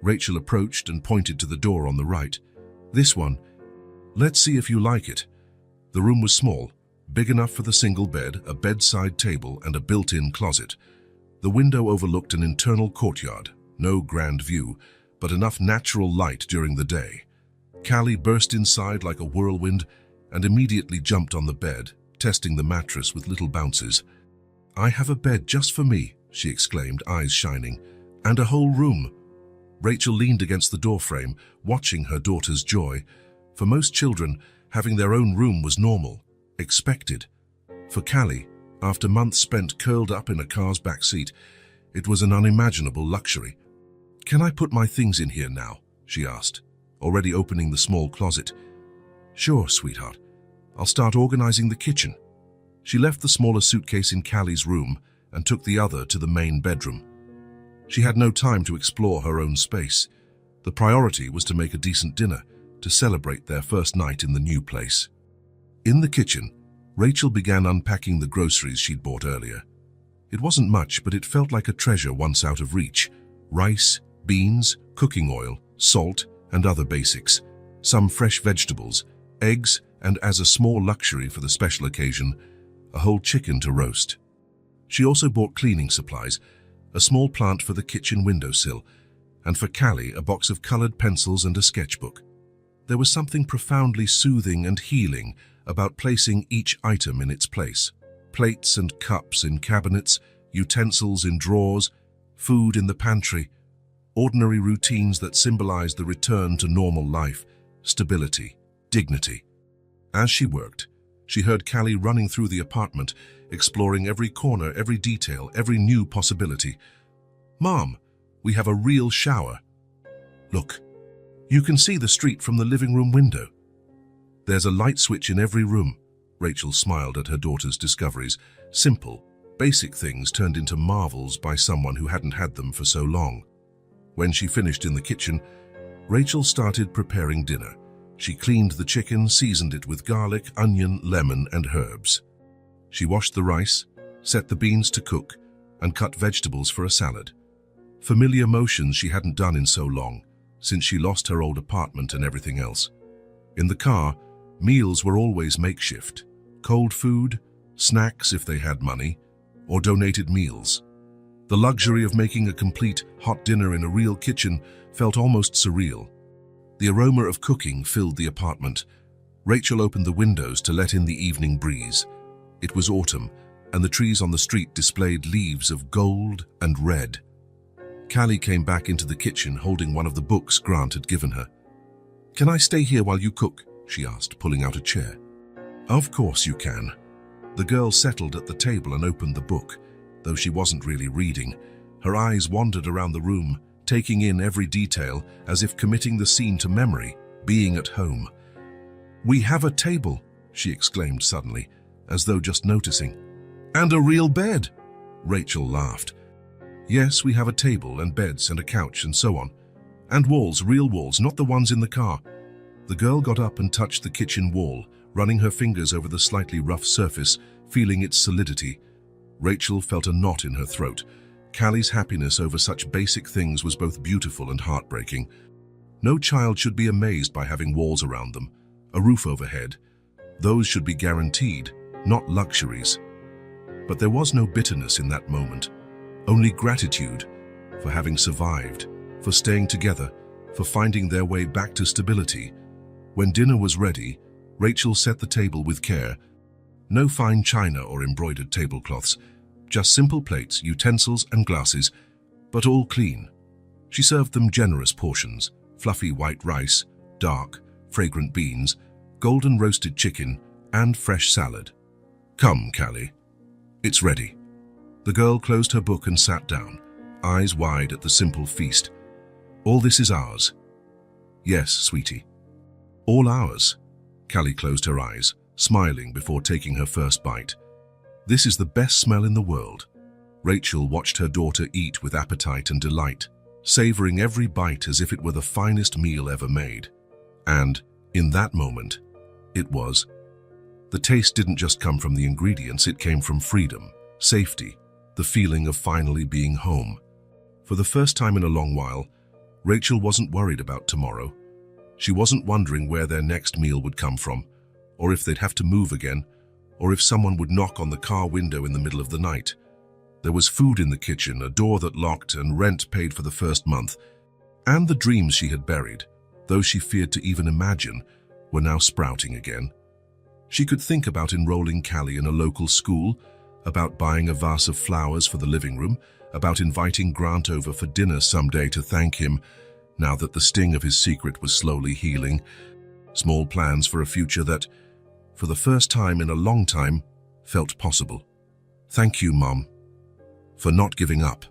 Rachel approached and pointed to the door on the right. "This one. Let's see if you like it." The room was small, big enough for the single bed, a bedside table, and a built-in closet. The window overlooked an internal courtyard, no grand view, but enough natural light during the day. Callie burst inside like a whirlwind and immediately jumped on the bed, testing the mattress with little bounces. "I have a bed just for me," she exclaimed, eyes shining, "and a whole room." Rachel leaned against the doorframe, watching her daughter's joy. For most children, having their own room was normal, expected. For Callie, after months spent curled up in a car's back seat, it was an unimaginable luxury. "Can I put my things in here now?" she asked, already opening the small closet. "Sure, sweetheart. I'll start organizing the kitchen." She left the smaller suitcase in Callie's room and took the other to the main bedroom. She had no time to explore her own space. The priority was to make a decent dinner, to celebrate their first night in the new place. In the kitchen, Rachel began unpacking the groceries she'd bought earlier. It wasn't much, but it felt like a treasure once out of reach. Rice, beans, cooking oil, salt, and other basics. Some fresh vegetables, eggs, and as a small luxury for the special occasion, a whole chicken to roast. She also bought cleaning supplies, a small plant for the kitchen windowsill, and for Callie a box of colored pencils and a sketchbook. There was something profoundly soothing and healing about placing each item in its place. Plates and cups in cabinets, utensils in drawers, food in the pantry, ordinary routines that symbolized the return to normal life, stability, dignity. As she worked, she heard Callie running through the apartment, exploring every corner, every detail, every new possibility. "Mom, we have a real shower. Look, you can see the street from the living room window. There's a light switch in every room." Rachel smiled at her daughter's discoveries. Simple, basic things turned into marvels by someone who hadn't had them for so long. When she finished in the kitchen, Rachel started preparing dinner. She cleaned the chicken, seasoned it with garlic, onion, lemon, and herbs. She washed the rice, set the beans to cook, and cut vegetables for a salad. Familiar motions she hadn't done in so long, since she lost her old apartment and everything else. In the car, meals were always makeshift. Cold food, snacks if they had money, or donated meals. The luxury of making a complete hot dinner in a real kitchen felt almost surreal. The aroma of cooking filled the apartment. Rachel opened the windows to let in the evening breeze. It was autumn, and the trees on the street displayed leaves of gold and red. Callie came back into the kitchen holding one of the books Grant had given her. "Can I stay here while you cook?" she asked, pulling out a chair. "Of course you can." The girl settled at the table and opened the book. Though she wasn't really reading, her eyes wandered around the room, taking in every detail as if committing the scene to memory, being at home. "We have a table," she exclaimed suddenly, as though just noticing. "And a real bed." Rachel laughed. "Yes, we have a table and beds and a couch and so on. And walls, real walls, not the ones in the car." The girl got up and touched the kitchen wall, running her fingers over the slightly rough surface, feeling its solidity. Rachel felt a knot in her throat. Callie's happiness over such basic things was both beautiful and heartbreaking. No child should be amazed by having walls around them, a roof overhead. Those should be guaranteed, not luxuries. But there was no bitterness in that moment, only gratitude for having survived, for staying together, for finding their way back to stability. When dinner was ready, Rachel set the table with care. No fine china or embroidered tablecloths, just simple plates, utensils, and glasses, but all clean. She served them generous portions: fluffy white rice, dark, fragrant beans, golden roasted chicken, and fresh salad. "Come, Callie. It's ready." The girl closed her book and sat down, eyes wide at the simple feast. "All this is ours." "Yes, sweetie. All ours. Callie closed her eyes, smiling before taking her first bite. This is the best smell in the world. Rachel watched her daughter eat with appetite and delight, savoring every bite as if it were the finest meal ever made. And, in that moment, it was. The taste didn't just come from the ingredients, it came from freedom, safety, the feeling of finally being home. For the first time in a long while, Rachel wasn't worried about tomorrow. She wasn't wondering where their next meal would come from, or if they'd have to move again, or if someone would knock on the car window in the middle of the night. There was food in the kitchen, a door that locked, and rent paid for the first month. And the dreams she had buried, those she feared to even imagine, were now sprouting again. She could think about enrolling Callie in a local school, about buying a vase of flowers for the living room, about inviting Grant over for dinner someday to thank him, now that the sting of his secret was slowly healing. Small plans for a future that, for the first time in a long time, felt possible. Thank you, Mom, for not giving up.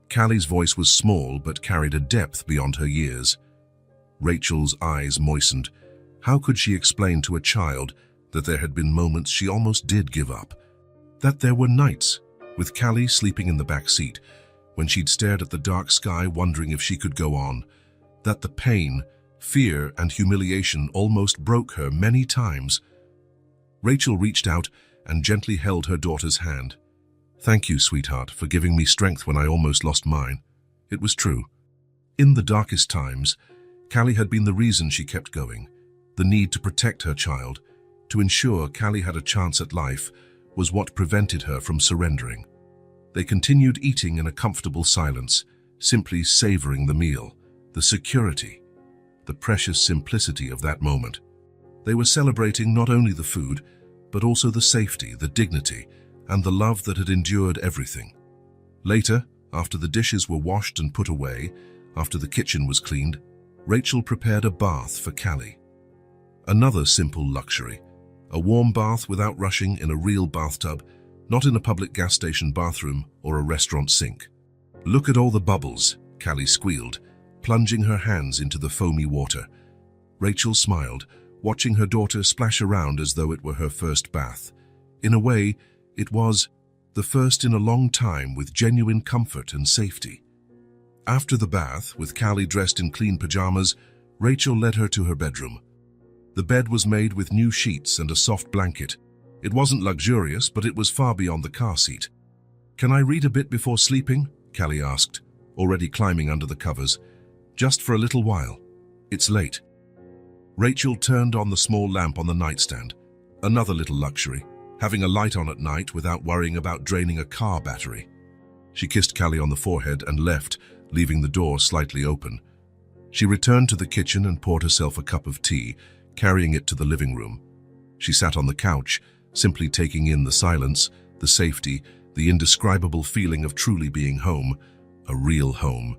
Callie's voice was small but carried a depth beyond her years. Rachel's eyes moistened. How could she explain to a child that there had been moments she almost did give up? That there were nights, with Callie sleeping in the back seat, when she'd stared at the dark sky wondering if she could go on. That the pain, fear, and humiliation almost broke her many times. Rachel reached out and gently held her daughter's hand. Thank you, sweetheart, for giving me strength when I almost lost mine. It was true. In the darkest times, Callie had been the reason she kept going. The need to protect her child, to ensure Callie had a chance at life, was what prevented her from surrendering. They continued eating in a comfortable silence, simply savoring the meal, the security, the precious simplicity of that moment. They were celebrating not only the food, but also the safety, the dignity, and the love that had endured everything. Later, after the dishes were washed and put away, after the kitchen was cleaned, Rachel prepared a bath for Callie. Another simple luxury, a warm bath without rushing, in a real bathtub, not in a public gas station bathroom or a restaurant sink. Look at all the bubbles, Callie squealed, plunging her hands into the foamy water. Rachel smiled, watching her daughter splash around as though it were her first bath. In a way, it was the first in a long time, with genuine comfort and safety. After the bath, with Callie dressed in clean pajamas, Rachel led her to her bedroom. The bed was made with new sheets and a soft blanket. It wasn't luxurious, but it was far beyond the car seat. Can I read a bit before sleeping? Callie asked, already climbing under the covers. Just for a little while. It's late. Rachel turned on the small lamp on the nightstand. Another little luxury, having a light on at night without worrying about draining a car battery. She kissed Callie on the forehead and left, leaving the door slightly open. She returned to the kitchen and poured herself a cup of tea, carrying it to the living room. She sat on the couch, simply taking in the silence, the safety, the indescribable feeling of truly being home, a real home.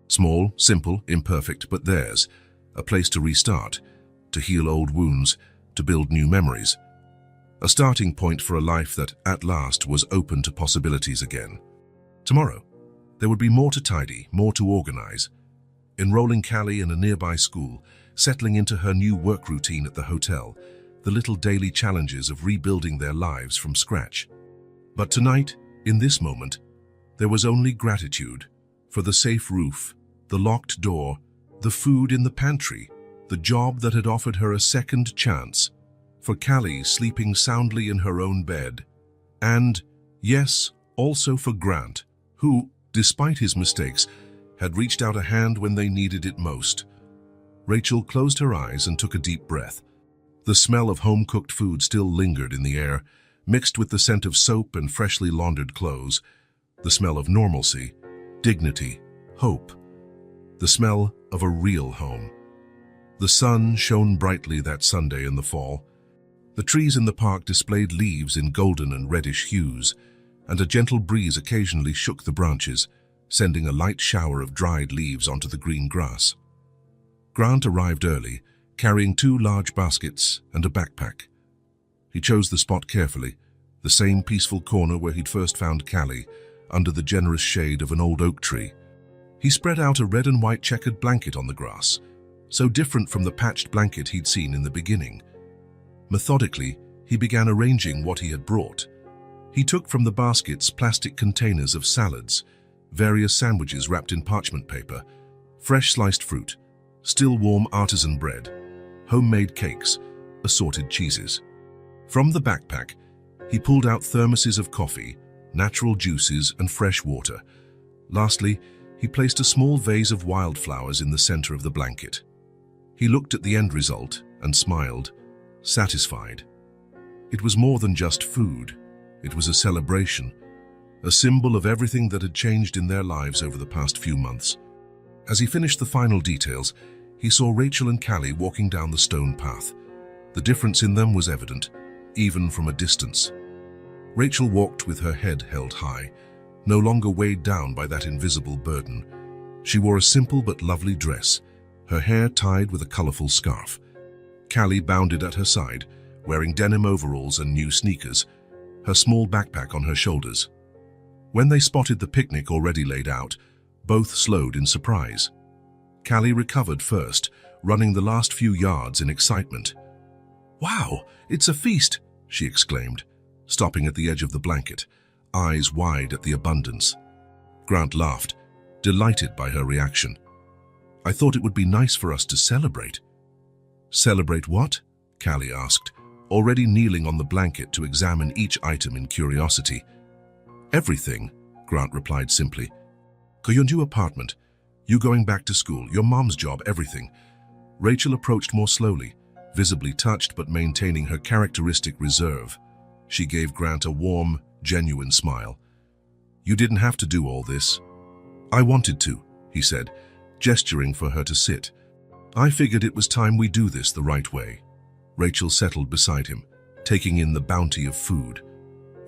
Small, simple, imperfect, but theirs, a place to restart, to heal old wounds, to build new memories. A starting point for a life that, at last, was open to possibilities again. Tomorrow, there would be more to tidy, more to organize. Enrolling Callie in a nearby school, settling into her new work routine at the hotel, the little daily challenges of rebuilding their lives from scratch. But tonight, in this moment, there was only gratitude for the safe roof, the locked door, the food in the pantry, the job that had offered her a second chance, for Callie sleeping soundly in her own bed, and, yes, also for Grant, who, despite his mistakes, had reached out a hand when they needed it most. Rachel closed her eyes and took a deep breath. The smell of home-cooked food still lingered in the air, mixed with the scent of soap and freshly laundered clothes, the smell of normalcy, dignity, hope, the smell of a real home. The sun shone brightly that Sunday in the fall. The trees in the park displayed leaves in golden and reddish hues, and a gentle breeze occasionally shook the branches, sending a light shower of dried leaves onto the green grass. Grant arrived early, carrying 2 large baskets and a backpack. He chose the spot carefully, the same peaceful corner where he'd first found Callie, under the generous shade of an old oak tree. He spread out a red and white checkered blanket on the grass, so different from the patched blanket he'd seen in the beginning. Methodically, he began arranging what he had brought. He took from the baskets plastic containers of salads, various sandwiches wrapped in parchment paper, fresh sliced fruit, still warm artisan bread, homemade cakes, assorted cheeses. From the backpack, he pulled out thermoses of coffee, natural juices, and fresh water. Lastly, he placed a small vase of wildflowers in the center of the blanket. He looked at the end result and smiled, satisfied. It was more than just food. It was a celebration, a symbol of everything that had changed in their lives over the past few months. As he finished the final details, he saw Rachel and Callie walking down the stone path. The difference in them was evident, even from a distance. Rachel walked with her head held high, no longer weighed down by that invisible burden. She wore a simple but lovely dress, her hair tied with a colorful scarf. Callie bounded at her side, wearing denim overalls and new sneakers, her small backpack on her shoulders. When they spotted the picnic already laid out, both slowed in surprise. Callie recovered first, running the last few yards in excitement. "Wow, it's a feast!" she exclaimed, stopping at the edge of the blanket, eyes wide at the abundance. Grant laughed, delighted by her reaction. "I thought it would be nice for us to celebrate." "Celebrate what?" Callie asked, already kneeling on the blanket to examine each item in curiosity. "Everything," Grant replied simply. "Your new apartment, you going back to school, your mom's job, everything." Rachel approached more slowly, visibly touched but maintaining her characteristic reserve. She gave Grant a warm, genuine smile. "You didn't have to do all this." "I wanted to," he said, gesturing for her to sit. "I figured it was time we do this the right way." Rachel settled beside him, taking in the bounty of food.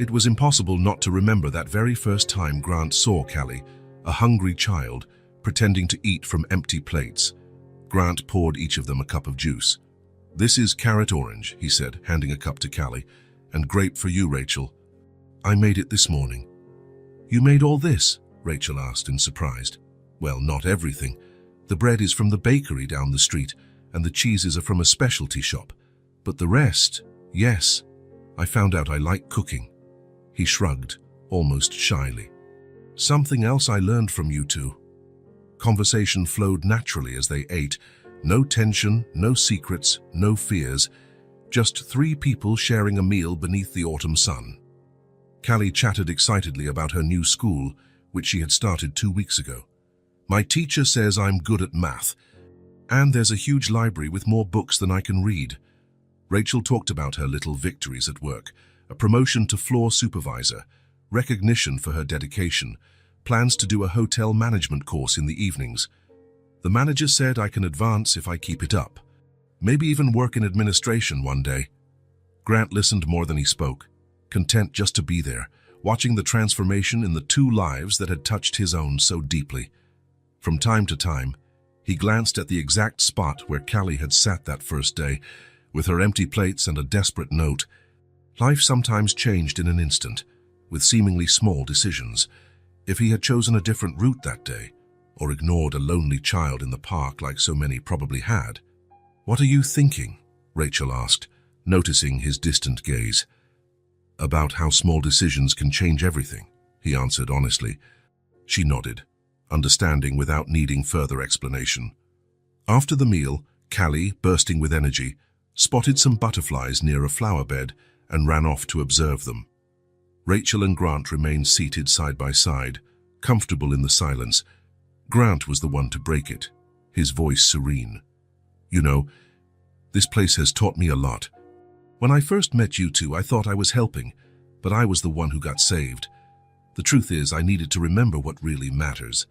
It was impossible not to remember that very first time Grant saw Callie, a hungry child, pretending to eat from empty plates. Grant poured each of them a cup of juice. "This is carrot orange," he said, handing a cup to Callie, "and grape for you, Rachel. I made it this morning." "You made all this?" Rachel asked in surprise. "Well, not everything. The bread is from the bakery down the street, and the cheeses are from a specialty shop. But the rest, yes, I found out I like cooking." He shrugged, almost shyly. "Something else I learned from you two." Conversation flowed naturally as they ate. No tension, no secrets, no fears. Just three people sharing a meal beneath the autumn sun. Callie chatted excitedly about her new school, which she had started 2 weeks ago. "My teacher says I'm good at math, and there's a huge library with more books than I can read." Rachel talked about her little victories at work, a promotion to floor supervisor, recognition for her dedication, plans to do a hotel management course in the evenings. "The manager said I can advance if I keep it up. Maybe even work in administration one day." Grant listened more than he spoke, content just to be there, watching the transformation in the two lives that had touched his own so deeply. From time to time, he glanced at the exact spot where Callie had sat that first day, with her empty plates and a desperate note. Life sometimes changed in an instant, with seemingly small decisions. If he had chosen a different route that day, or ignored a lonely child in the park like so many probably had. "What are you thinking?" Rachel asked, noticing his distant gaze. "About how small decisions can change everything," he answered honestly. She nodded, understanding without needing further explanation. After the meal, Callie, bursting with energy, spotted some butterflies near a flower bed and ran off to observe them. Rachel and Grant remained seated side by side, comfortable in the silence. Grant was the one to break it, his voice serene. "You know, this place has taught me a lot. When I first met you two, I thought I was helping, but I was the one who got saved. The truth is, I needed to remember what really matters.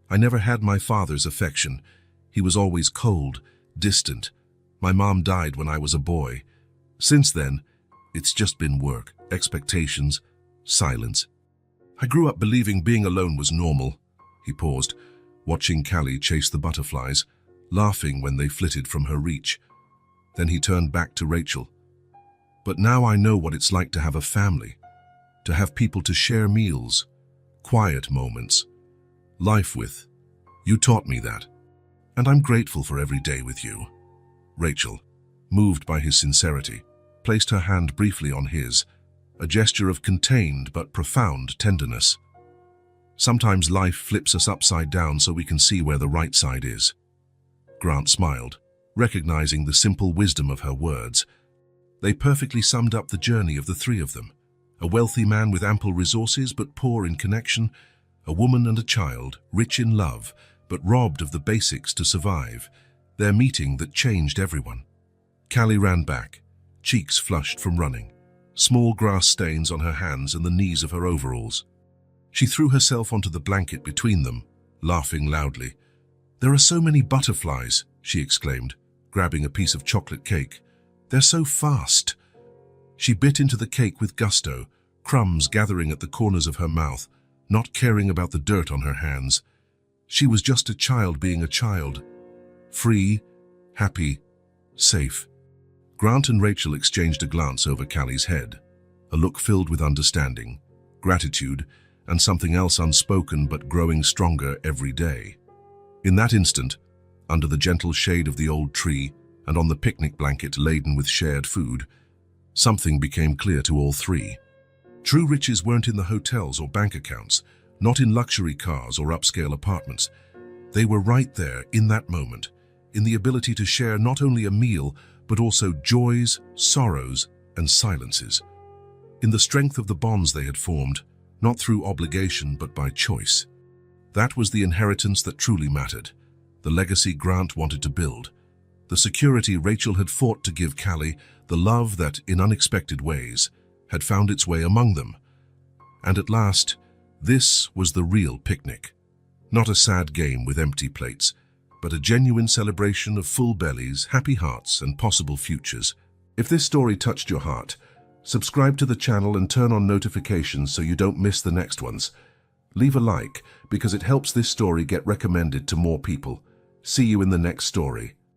I never had my father's affection. He was always cold, distant. My mom died when I was a boy. Since then, it's just been work, expectations, silence. I grew up believing being alone was normal." He paused, watching Callie chase the butterflies, laughing when they flitted from her reach. Then he turned back to Rachel. "But now I know what it's like to have a family, to have people to share meals, quiet moments, life with. You taught me that." And I'm grateful for every day with you. Rachel, moved by his sincerity, placed her hand briefly on his, a gesture of contained but profound tenderness. Sometimes life flips us upside down so we can see where the right side is. Grant smiled, recognizing the simple wisdom of her words. They perfectly summed up the journey of the three of them. A wealthy man with ample resources but poor in connection, a woman and a child, rich in love but robbed of the basics to survive. Their meeting that changed everyone. Callie ran back, cheeks flushed from running, small grass stains on her hands and the knees of her overalls. She threw herself onto the blanket between them, laughing loudly. "There are so many butterflies," she exclaimed, grabbing a piece of chocolate cake. "They're so fast." She bit into the cake with gusto, crumbs gathering at the corners of her mouth, not caring about the dirt on her hands. She was just a child being a child. Free, happy, safe. Grant and Rachel exchanged a glance over Callie's head, a look filled with understanding, gratitude, and something else unspoken but growing stronger every day. In that instant, under the gentle shade of the old tree and on the picnic blanket laden with shared food, something became clear to all three. True riches weren't in the hotels or bank accounts, not in luxury cars or upscale apartments. They were right there in that moment, in the ability to share not only a meal, but also joys, sorrows, and silences. In the strength of the bonds they had formed, not through obligation but by choice. That was the inheritance that truly mattered, the legacy Grant wanted to build, the security Rachel had fought to give Callie, the love that, in unexpected ways, had found its way among them. And at last, this was the real picnic. Not a sad game with empty plates, but a genuine celebration of full bellies, happy hearts, and possible futures. If this story touched your heart, subscribe to the channel and turn on notifications so you don't miss the next ones. Leave a like because it helps this story get recommended to more people. See you in the next story.